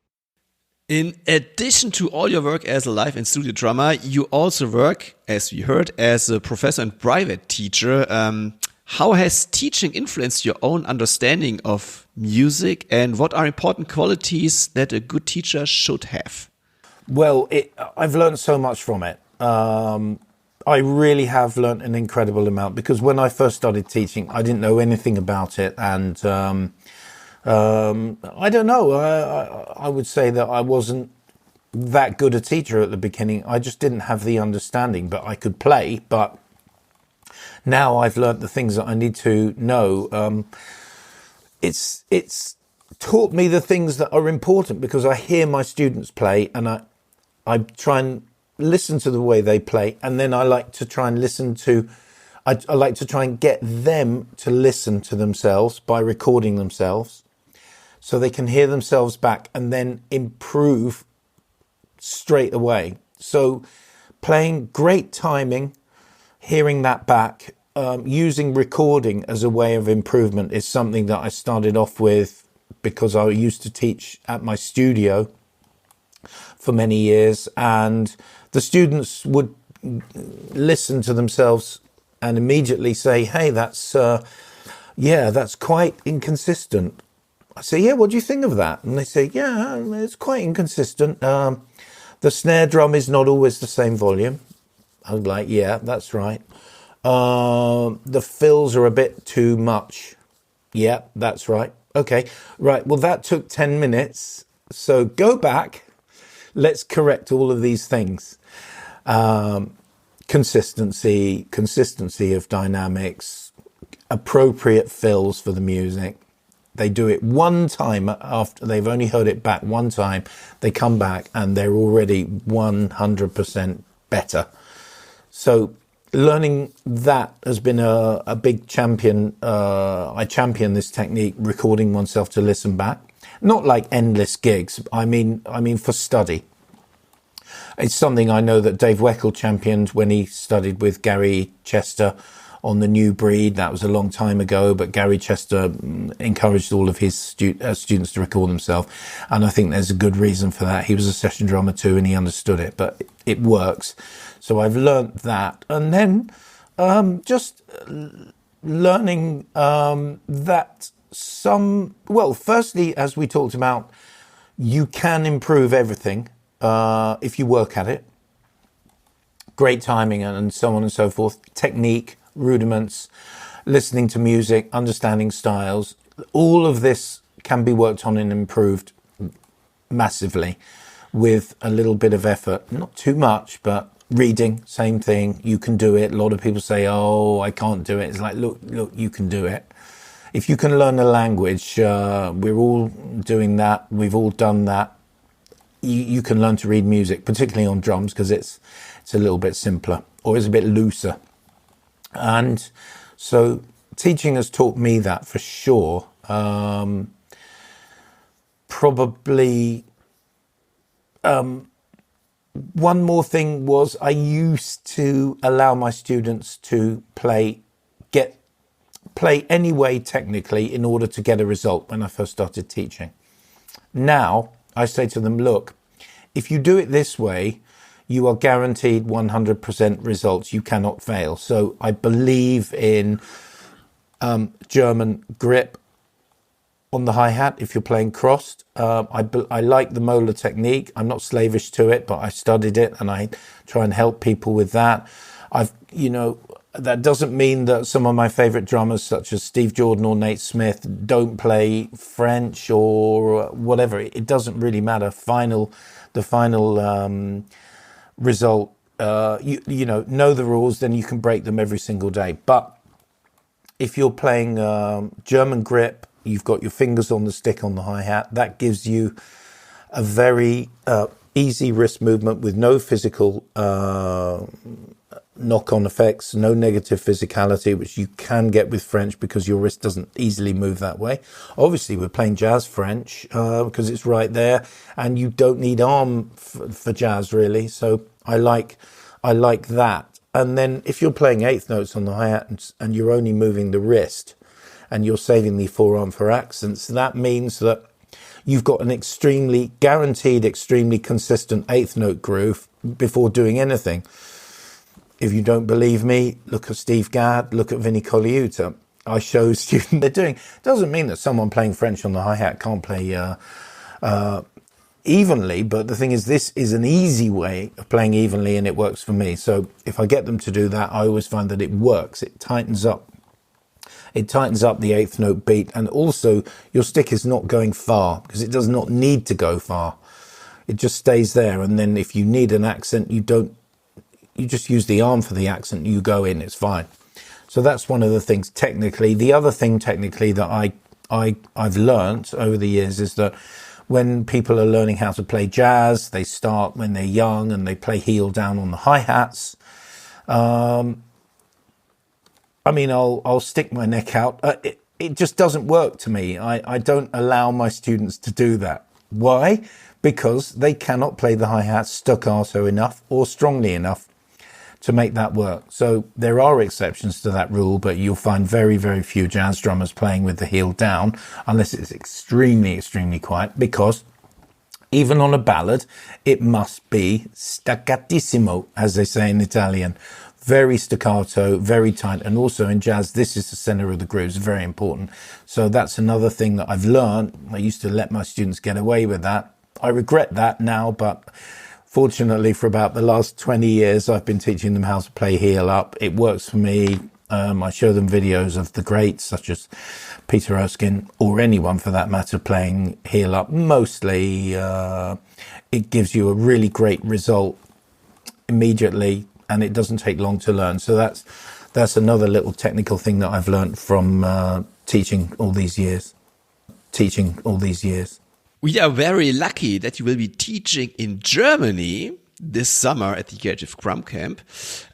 In addition to all your work as a live and studio drummer, you also work, as we heard, as a professor and private teacher. How has teaching influenced your own understanding of music, and what are important qualities that a good teacher should have? Well, I've learned so much from it. I really have learned an incredible amount, because when I first started teaching, I didn't know anything about it. And I don't know, I would say that I wasn't that good a teacher at the beginning. I just didn't have the understanding, but I could play. But now I've learned the things that I need to know. It's taught me the things that are important, because I hear my students play, and I try and listen to the way they play, and then I like to try and listen to, I like to try and get them to listen to themselves by recording themselves, so they can hear themselves back and then improve straight away. So playing, great timing, hearing that back, using recording as a way of improvement is something that I started off with, because I used to teach at my studio for many years, and the students would listen to themselves and immediately say, hey, that's quite inconsistent. I say, yeah, what do you think of that? And they say, yeah, it's quite inconsistent. The snare drum is not always the same volume. I was like, yeah, that's right. The fills are a bit too much. Yeah, that's right. Okay, right. Well, that took 10 minutes. So go back. Let's correct all of these things. Consistency of dynamics, appropriate fills for the music. They do it one time after they've only heard it back one time. They come back and they're already 100% better. So learning that has been a big champion. I champion this technique, recording oneself to listen back. Not like endless gigs. I mean for study. It's something I know that Dave Weckl championed when he studied with Gary Chester on The New Breed. That was a long time ago, but Gary Chester encouraged all of his students to record themselves. And I think there's a good reason for that. He was a session drummer too, and he understood it, but it works. So I've learnt that. And then just learning that firstly, as we talked about, you can improve everything if you work at it. Great timing and so on and so forth. Technique, rudiments, listening to music, understanding styles. All of this can be worked on and improved massively with a little bit of effort. Not too much, but reading, same thing. You can do it. A lot of people say, oh, I can't do it. It's like, look, you can do it. If you can learn a language, we're all doing that. We've all done that. You can learn to read music, particularly on drums, because it's a little bit simpler, or it's a bit looser. And so teaching has taught me that for sure. Probably one more thing was I used to allow my students to play anyway technically in order to get a result when I first started teaching. Now I say to them, look, if you do it this way, you are guaranteed 100% results. You cannot fail. So I believe in German grip on the hi-hat if you're playing crossed. I like the molar technique. I'm not slavish to it, but I studied it and I try and help people with that. That doesn't mean that some of my favorite drummers, such as Steve Jordan or Nate Smith, don't play French or whatever. It doesn't really matter. The final result, you know the rules, then you can break them every single day. But if you're playing German grip, you've got your fingers on the stick on the hi-hat. That gives you a very easy wrist movement with no physical knock-on effects, no negative physicality, which you can get with French because your wrist doesn't easily move that way. Obviously, we're playing jazz French because it's right there, and you don't need arm for jazz really. So I like that. And then if you're playing eighth notes on the hi-hat and you're only moving the wrist and you're saving the forearm for accents, that means that you've got an extremely consistent eighth note groove before doing anything. If you don't believe me, look at Steve Gadd, look at Vinnie Colaiuta. I show students they're doing. Doesn't mean that someone playing French on the hi-hat can't play evenly, but the thing is, this is an easy way of playing evenly, and it works for me. So if I get them to do that, I always find that it works. It tightens up the eighth note beat, and also your stick is not going far because it does not need to go far. It just stays there, and then if you need an accent, you just use the arm for the accent, you go in, it's fine. So that's one of the things technically. The other thing technically that I've learnt over the years is that when people are learning how to play jazz, they start when they're young and they play heel down on the hi-hats. I'll stick my neck out. It just doesn't work to me. I don't allow my students to do that. Why? Because they cannot play the hi-hats staccato enough or strongly enough to make that work. So there are exceptions to that rule, but you'll find very, very few jazz drummers playing with the heel down unless it's extremely, extremely quiet, because even on a ballad, it must be staccatissimo, as they say in Italian. Very staccato, very tight. And also in jazz, this is the center of the grooves, very important. So that's another thing that I've learned. I used to let my students get away with that. I regret that now, but fortunately, for about the last 20 years, I've been teaching them how to play heel up. It works for me. I show them videos of the greats, such as Peter Erskine, or anyone for that matter, playing heel up. Mostly, it gives you a really great result immediately, and it doesn't take long to learn. So that's another little technical thing that I've learned from teaching all these years. We are very lucky that you will be teaching in Germany this summer at the Creative Scrum Camp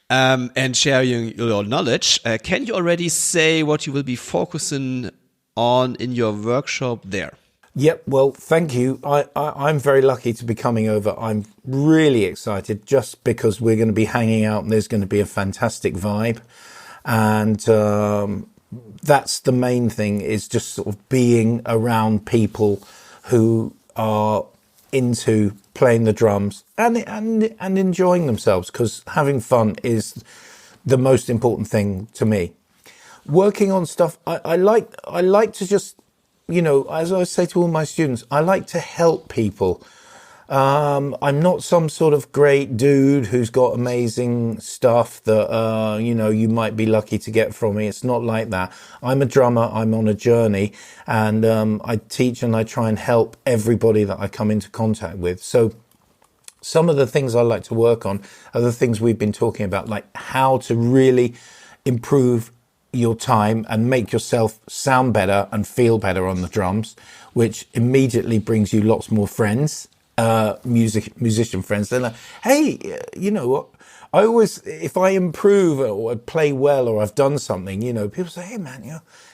and sharing your knowledge. Can you already say what you will be focusing on in your workshop there? Yep, well, thank you. I'm very lucky to be coming over. I'm really excited just because we're going to be hanging out and there's going to be a fantastic vibe. And that's the main thing, is just sort of being around people who are into playing the drums and enjoying themselves, because having fun is the most important thing to me. Working on stuff, I like to just, as I say to all my students, I like to help people. I'm not some sort of great dude who's got amazing stuff that, you might be lucky to get from me. It's not like that. I'm a drummer. I'm on a journey, and I teach and I try and help everybody that I come into contact with. So some of the things I like to work on are the things we've been talking about, like how to really improve your time and make yourself sound better and feel better on the drums, which immediately brings you lots more friends. Musician friends. They're like, hey, you know what? I always, if I improve or I play well or I've done something, people say, hey man,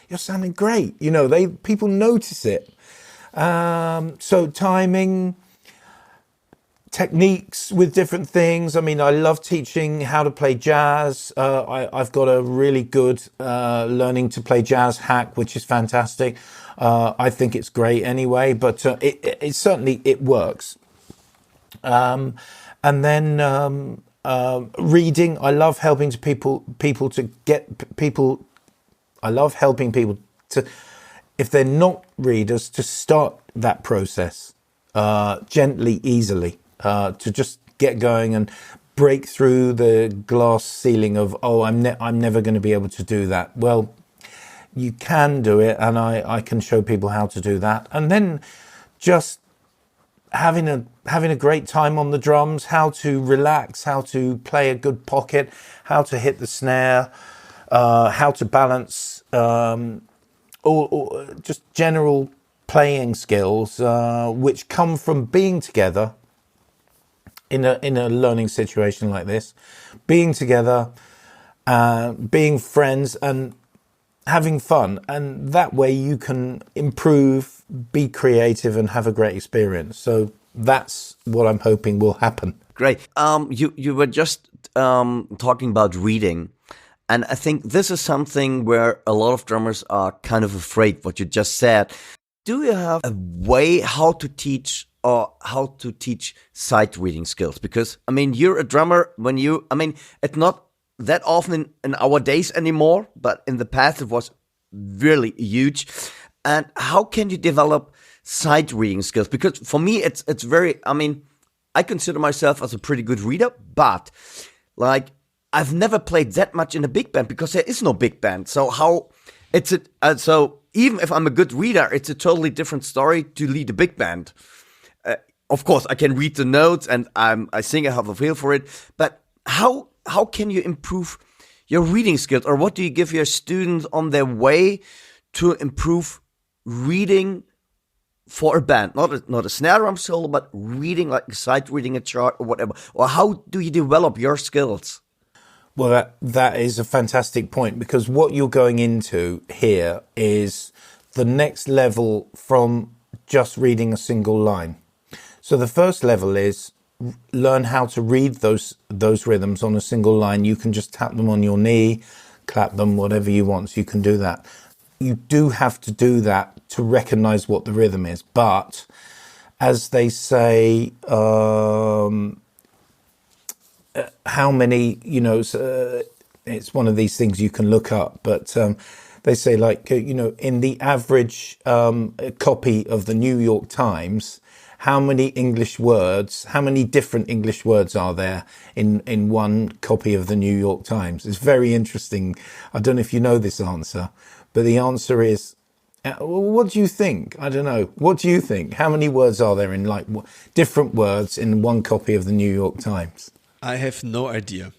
you're sounding great. People notice it. So timing, techniques with different things. I mean, I love teaching how to play jazz. I've got a really good learning to play jazz hack, which is fantastic. I think it's great anyway, but it certainly works. And then reading. I love helping I love helping people to, if they're not readers, to start that process gently, easily, to just get going and break through the glass ceiling of, I'm never going to be able to do that. Well, you can do it, and I can show people how to do that. And then just having a great time on the drums, how to relax, how to play a good pocket, how to hit the snare, how to balance, or just general playing skills, which come from being together in a learning situation like this, being together, being friends, and having fun, and that way you can improve, be creative, and have a great experience. So that's what I'm hoping will happen. Great. You were just talking about reading, and I think this is something where a lot of drummers are kind of afraid. What you just said. Do you have a way how to teach sight reading skills? Because I mean, you're a drummer. It's not that often in our days anymore, but in the past it was really huge. And how can you develop sight reading skills? Because for me, it's very, I consider myself as a pretty good reader, but like I've never played that much in a big band because there is no big band. So so even if I'm a good reader, it's a totally different story to lead a big band. Of course, I can read the notes and I sing, I have a feel for it, but how can you improve your reading skills, or what do you give your students on their way to improve reading for a band? Not a snare drum solo, but reading, like sight reading a chart or whatever. Or how do you develop your skills? Well, that is a fantastic point, because what you're going into here is the next level from just reading a single line. So the first level is learn how to read those rhythms on a single line. You can just tap them on your knee, clap them, whatever you want. So you can do that. You do have to do that to recognize what the rhythm is. But as they say, how many, it's one of these things you can look up, but they say, like, in the average copy of the New York Times, how many different English words are there in one copy of the New York Times? It's very interesting. I don't know if you know this answer, but the answer is, what do you think? I don't know. What do you think? How many words are there in different words in one copy of the New York Times? I have no idea.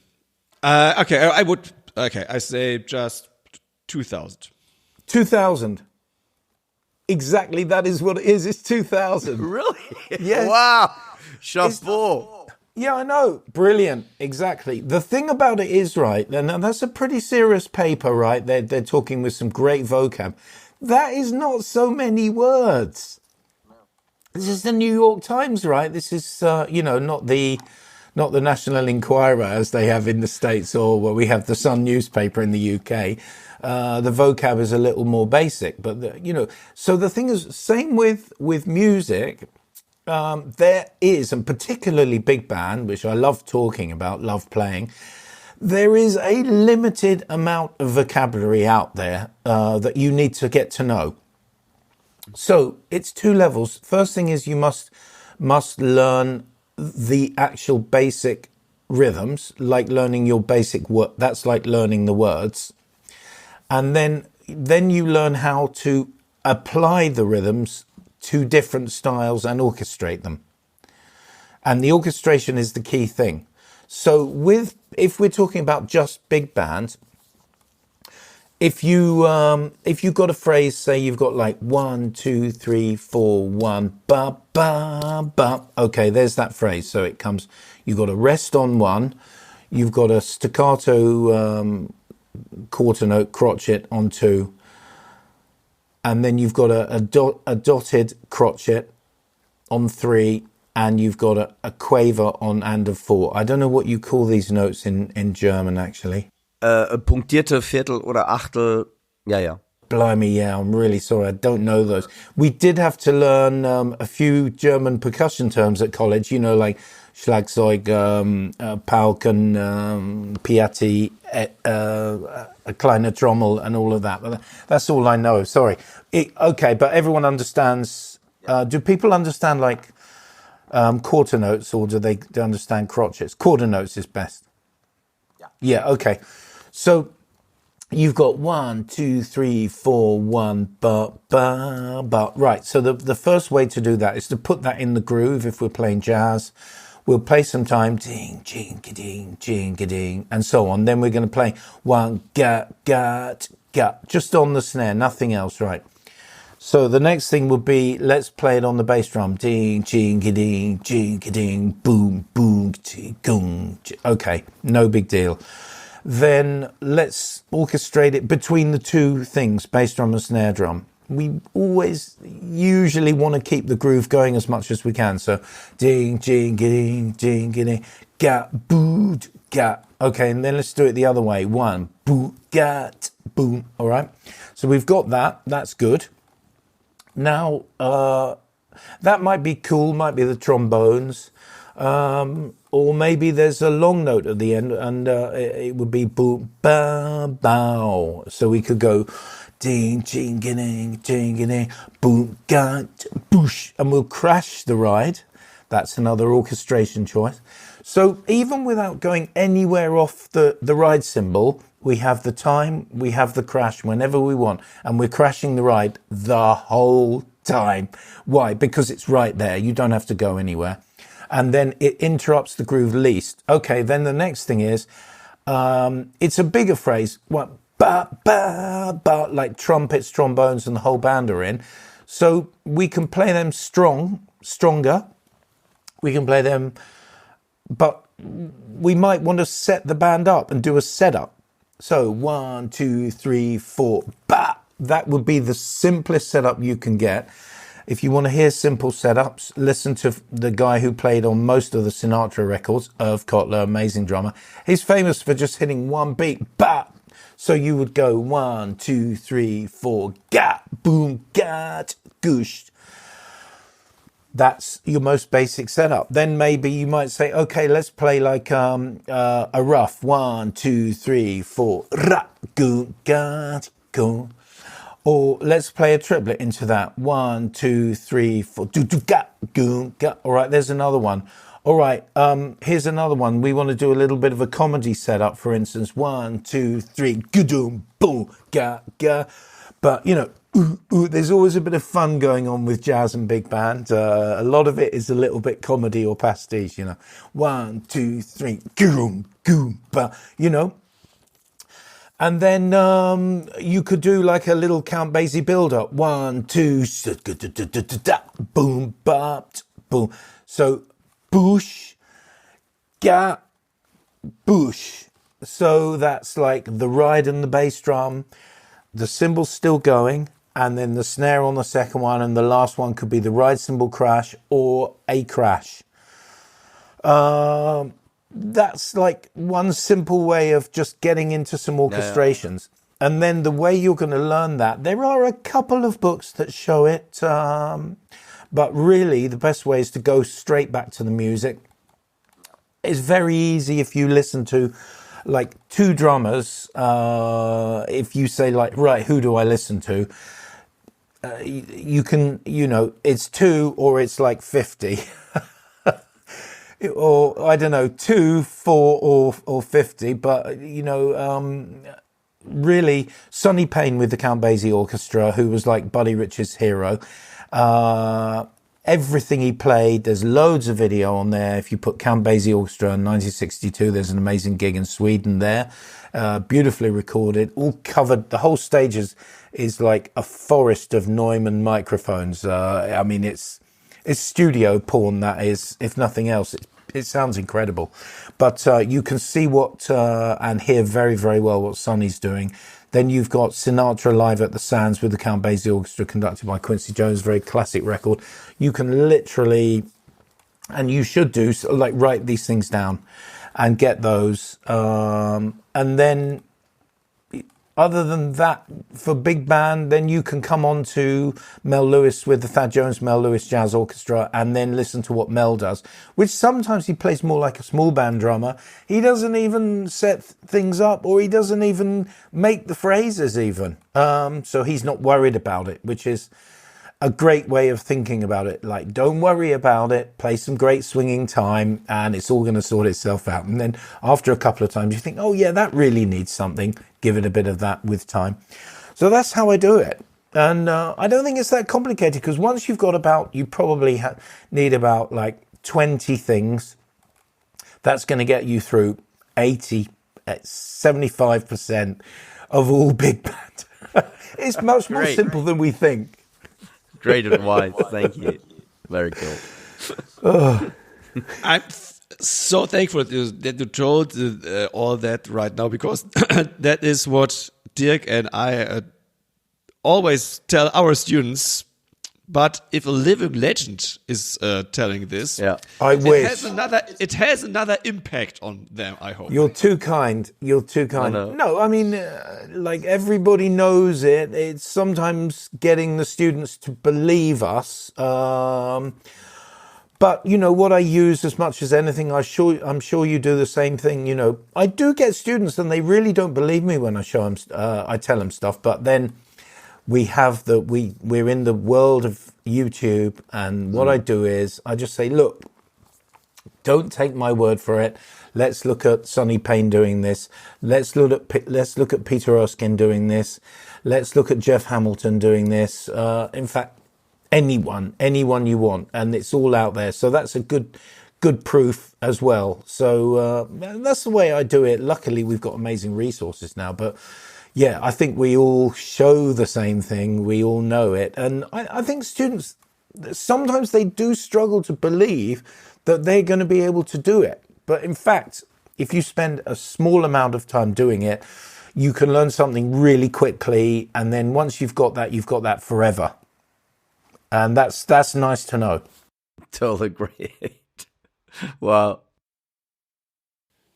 I say just 2,000. 2,000. Exactly, that is what it is. It's 2,000. Really? Yes. Wow. Chapeau. Yeah, I know. Brilliant. Exactly. The thing about it is, right, and that's a pretty serious paper, right? They're talking with some great vocab. That is not so many words. This is the New York Times, right? This is, not the National Enquirer as they have in the States, or where we have the Sun newspaper in the UK. The vocab is a little more basic, but so the thing is, same with music. There is, and particularly big band, which I love talking about, love playing, there is a limited amount of vocabulary out there that you need to get to know. So it's two levels. First thing is you must learn the actual basic rhythms, like learning your basic word. That's like learning the words. And then you learn how to apply the rhythms to different styles and orchestrate them. And the orchestration is the key thing. So if we're talking about just big band, if you've got a phrase, say you've got like 1, 2, 3, 4, 1, ba ba ba. Okay, there's that phrase. So it comes. You've got a rest on 1. You've got a staccato quarter note crotchet on 2, and then you've got a dotted crotchet on 3, and you've got a quaver on and of 4. I don't know what you call these notes in German, actually. Punktierte Viertel oder Achtel. Yeah. Blimey, yeah, I'm really sorry. I don't know those. We did have to learn a few German percussion terms at college, like Schlagzeug, Pauken, Piatti, a kleine Trommel, and all of that. But that's all I know. Sorry. Okay, but everyone understands. Do people understand quarter notes, or do they understand crotchets? Quarter notes is best. Yeah. Okay. So you've got 1, 2, 3, 4, 1, ba ba ba. Right. So the first way to do that is to put that in the groove. If we're playing jazz, we'll play some time, ding, jing, ding, jing, ding, and so on. Then we're going to play 1, ga, ga, ga, just on the snare, nothing else, right? So the next thing would be, let's play it on the bass drum. Ding, ching, ding, ching, ding, boom, boom, ching, gung. Okay, no big deal. Then let's orchestrate it between the two things, bass drum and snare drum. We always usually want to keep the groove going as much as we can. So ding, ching, ding, ga, boot, ga. Okay, and then let's do it the other way. 1, boot, gat, boom. All right. So we've got that. That's good. Now, that might be cool. Might be the trombones. Or maybe there's a long note at the end, and it would be boom, bow, bow. So we could go ding, ching, ding, boom, gat, boosh, and we'll crash the ride. That's another orchestration choice. So even without going anywhere off the ride symbol, we have the time, we have the crash whenever we want, and we're crashing the ride the whole time. Why? Because it's right there. You don't have to go anywhere. And then it interrupts the groove least. Okay, then the next thing is, it's a bigger phrase. What? Ba, ba, ba, like trumpets, trombones, and the whole band are in. So we can play them stronger. We can play them, but we might want to set the band up and do a setup. So 1, 2, 3, 4, ba. That would be the simplest setup you can get. If you want to hear simple setups, listen to the guy who played on most of the Sinatra records, Irv Kotler, amazing drummer. He's famous for just hitting one beat, ba. So you would go 1, 2, 3, 4, ga, boom, gat, goosh. That's your most basic setup. Then maybe you might say, okay, let's play like a rough 1, 2, 3, 4, ra, go, gat, go. Or let's play a triplet into that. 1, 2, 3, 4. Do, do, ga, go, ga. All right, there's another one. All right, here's another one. We want to do a little bit of a comedy setup, for instance. 1, 2, 3. Gudum, boom, ga, ga. But, you know, there's always a bit of fun going on with jazz and big band. A lot of it is a little bit comedy or pastiche, you know. 1, 2, 3. Goom, goom, ba. You know. And then you could do like a little Count Basie build-up. 1, 2, boom, bop, boom. So, boosh, ga, boosh. So that's like the ride and the bass drum, the cymbal's still going, and then the snare on the second one, and the last one could be the ride cymbal crash or a crash. That's like one simple way of just getting into some orchestrations. Yeah. And then the way you're going to learn that, there are a couple of books that show it, but really the best way is to go straight back to the music. It's very easy if you listen to like two drummers. If you say like, right, who do I listen to? You can, you know, it's 2 or it's like 50. Or I don't know, 2, 4 or 50, but you know, really Sonny Payne with the Count Basie Orchestra, who was like Buddy Rich's hero. Everything he played, there's loads of video on there. If you put Count Basie Orchestra in 1962, there's an amazing gig in Sweden there, beautifully recorded, all covered. The whole stage is like a forest of Neumann microphones. I mean, it's studio porn, that is, if nothing else. It sounds incredible, but you can see what and hear very, very well what Sonny's doing. Then you've got Sinatra live at the Sands with the Count Basie Orchestra, conducted by Quincy Jones, very classic record. You can literally, and you should do, like write these things down and get those. And then other than that, for big band, then you can come on to Mel Lewis with the Thad Jones Mel Lewis Jazz Orchestra and then listen to what Mel does, which sometimes he plays more like a small band drummer. He doesn't even set things up, or he doesn't even make the phrases even. So he's not worried about it, which is a great way of thinking about it. Like, don't worry about it, play some great swinging time, and it's all going to sort itself out. And then after a couple of times, you think, oh yeah, that really needs something. Give it a bit of that with time. So that's how I do it. And I don't think it's that complicated, because once you've got about, you probably need about like 20 things. That's going to get you through 75% of all big band. It's much more simple than we think. Great advice. Thank you. Very cool. I'm so thankful that you told all that right now, because that is what Dirk and I always tell our students. But if a living legend is telling this, I wish it has another impact on them. I hope. You're too kind. You're too kind. No, I mean, like everybody knows it. It's sometimes getting the students to believe us. But you know what I use as much as anything. I'm sure you do the same thing. You know, I do get students, and they really don't believe me when I show them. I tell them stuff, but then. We're in the world of YouTube, and what I do is I just say, look, don't take my word for it. Let's look at Sonny Payne doing this. Let's look at Peter Erskine doing this. Let's look at Jeff Hamilton doing this. In fact, anyone you want, and it's all out there. So that's a good proof as well. So that's the way I do it. Luckily, we've got amazing resources now, but. Yeah, I think we all show the same thing. We all know it. And I think students, sometimes they do struggle to believe that they're going to be able to do it. But in fact, if you spend a small amount of time doing it, you can learn something really quickly. And then once you've got that forever. And that's nice to know. Totally great. Wow.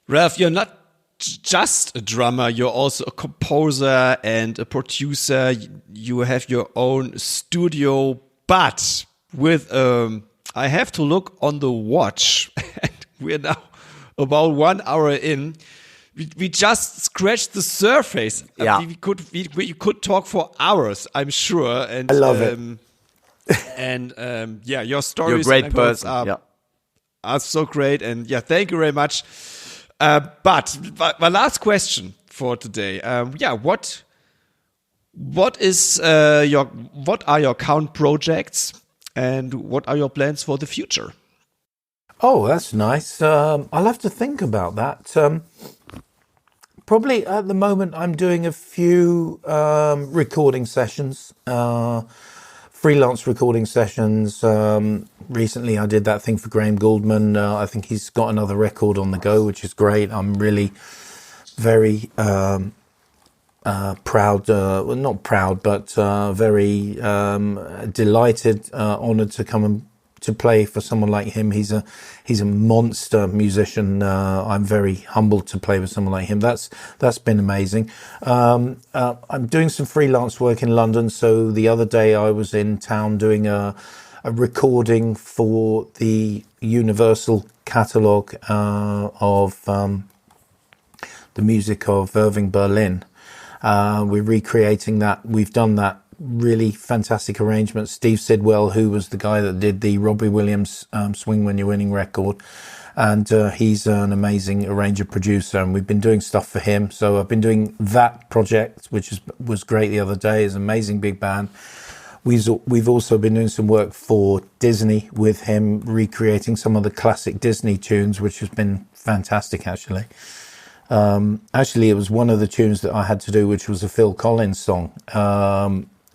Ralph, you're not just a drummer, you're also a composer and a producer. You have your own studio, but with I have to look on the watch, and we're now about 1 hour in. We just scratched the surface. Yeah, we could talk for hours, I'm sure. And I love it. And yeah, your stories. You're a great person. Are so great, and yeah, thank you very much. But my last question for today, what are your current projects, and what are your plans for the future? Oh, that's nice. I'll have to think about that. Probably at the moment, I'm doing a few recording sessions, freelance recording sessions. Recently, I did that thing for Graham Gouldman. I think he's got another record on the go, which is great. I'm really very proud, well, not proud, but very delighted, honoured to come and to play for someone like him. He's a monster musician. I'm very humbled to play with someone like him. That's been amazing. I'm doing some freelance work in London. So the other day I was in town doing a recording for the Universal catalogue of the music of Irving Berlin. We're recreating that. We've done that really fantastic arrangement. Steve Sidwell, who was the guy that did the Robbie Williams Swing When You're Winning record, and he's an amazing arranger producer, and we've been doing stuff for him. So I've been doing that project, which was great the other day. It's an amazing big band. We've also been doing some work for Disney with him, recreating some of the classic Disney tunes, which has been fantastic, actually. Actually, it was one of the tunes that I had to do, which was a Phil Collins song.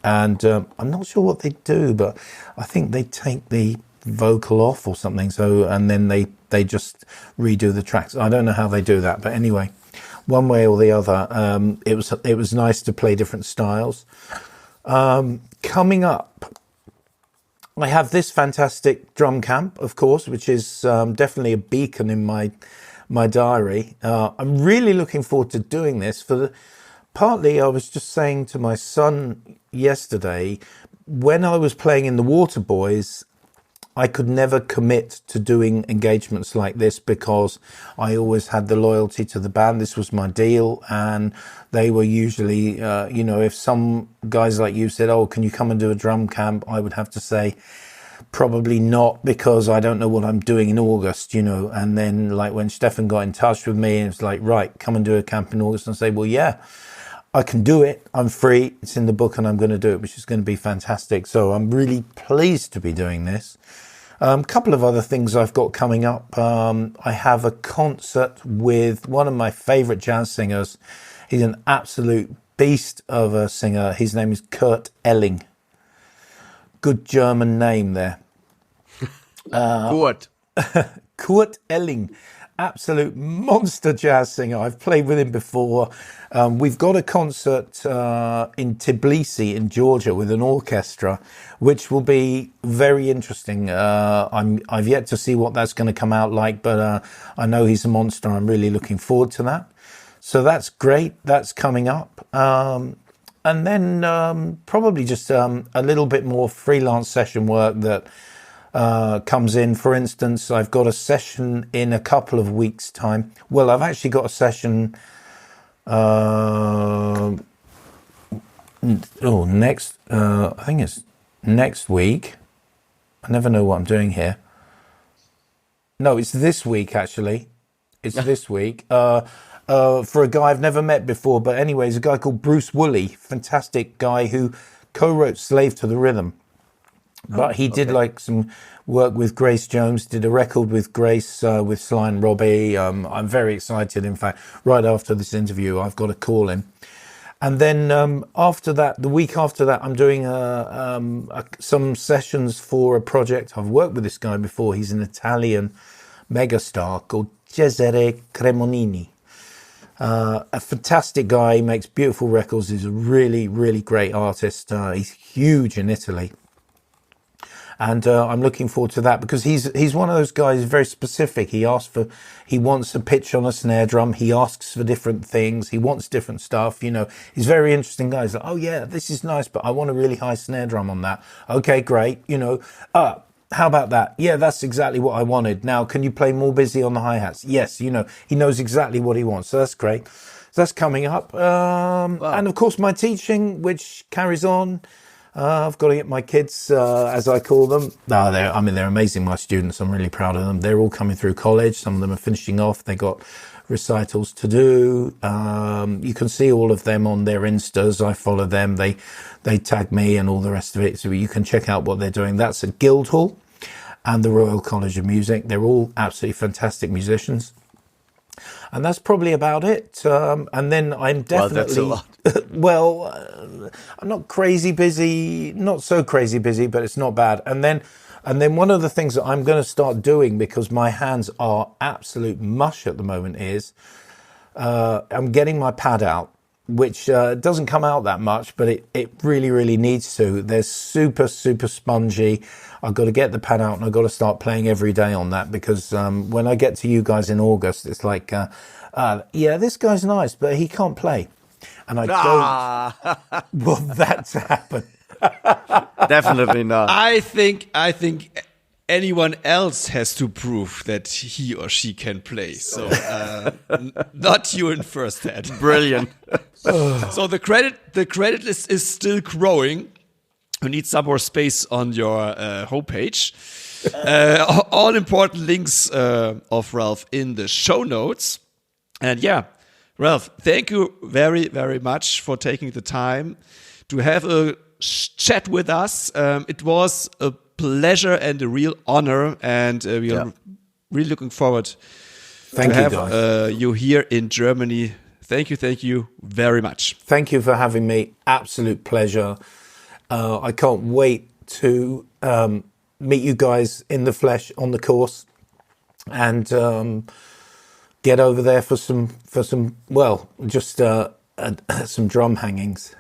And I'm not sure what they do, but I think they take the vocal off or something. So, and then they just redo the tracks. I don't know how they do that, but anyway, one way or the other, it was nice to play different styles. Coming up, I have this fantastic drum camp, of course, which is definitely a beacon in my diary. I'm really looking forward to doing this. Partly, I was just saying to my son yesterday, when I was playing in the Waterboys, I could never commit to doing engagements like this because I always had the loyalty to the band. This was my deal, and they were usually, if some guys like you said, "Oh, can you come and do a drum camp?" I would have to say, probably not, because I don't know what I'm doing in August, And then, like, when Stefan got in touch with me, and it's like, right, come and do a camp in August, and I say, well, yeah, I can do it. I'm free. It's in the book, and I'm going to do it, which is going to be fantastic. So I'm really pleased to be doing this. A couple of other things I've got coming up. I have a concert with one of my favorite jazz singers. He's an absolute beast of a singer. His name is Kurt Elling. good German name there. Kurt. Kurt Elling, absolute monster jazz singer. I've played with him before. We've got a concert in Tbilisi in Georgia with an orchestra, which will be very interesting. I've yet to see what that's going to come out like, but I know he's a monster. I'm really looking forward to that. So that's great. That's coming up. And then probably just a little bit more freelance session work that comes in. For instance, I've got a session in a couple of weeks' time. Well, I've actually got a session I think it's next week. I never know what I'm doing here. No, it's this week, actually. It's this week. For a guy I've never met before. But anyways, a guy called Bruce Woolley, fantastic guy who co-wrote Slave to the Rhythm. But he did like some work with Grace Jones, did a record with Grace, with Sly and Robbie. I'm very excited. In fact, right after this interview, I've got to call him. And then after that, the week after that, I'm doing some sessions for a project. I've worked with this guy before. He's an Italian megastar called Cesare Cremonini. A fantastic guy. He makes beautiful records. He's a really, really great artist. He's huge in Italy. And I'm looking forward to that because he's one of those guys very specific. He wants a pitch on a snare drum. He asks for different things. He wants different stuff. You know, he's a very interesting guy. He's like, oh yeah, this is nice, but I want a really high snare drum on that. Okay, great. You know, how about that? Yeah, that's exactly what I wanted. Now, can you play more busy on the hi-hats? Yes, you know, he knows exactly what he wants. So that's great. So that's coming up. Wow. And of course, my teaching, which carries on. I've got to get my kids, as I call them. They're amazing, my students. I'm really proud of them. They're all coming through college. Some of them are finishing off. They got recitals to do. You can see all of them on their Instas. I follow them. They tag me and all the rest of it. So you can check out what they're doing. That's at Guildhall and the Royal College of Music. They're all absolutely fantastic musicians. And that's probably about it. And then I'm definitely... Well, that's a lot. I'm not crazy busy, not so crazy busy, but it's not bad. And then one of the things that I'm going to start doing, because my hands are absolute mush at the moment, is I'm getting my pad out, which doesn't come out that much, but it really, really needs to. They're super, super spongy. I've got to get the pad out and I've got to start playing every day on that because when I get to you guys in August, it's like, yeah, this guy's nice, but he can't play. And I don't want that to happen. Definitely not. I think anyone else has to prove that he or she can play. So not you in first hand. Brilliant. So the credit list is still growing. You need some more space on your homepage. All important links of Ralph in the show notes. And yeah, Ralph, thank you very, very much for taking the time to have a chat with us. It was a pleasure and a real honor, and we are really looking forward to have you here in Germany. Thank you very much. Thank you for having me. Absolute pleasure. I can't wait to meet you guys in the flesh on the course and get over there for some drum hangings.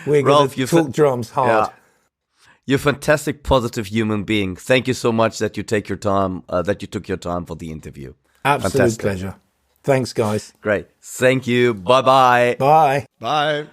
We're going to talk drums hard. Yeah. You're a fantastic, positive human being. Thank you so much that you take your time, that you took your time for the interview. Absolute pleasure. Thanks, guys. Great. Thank you. Bye-bye. Bye. Bye.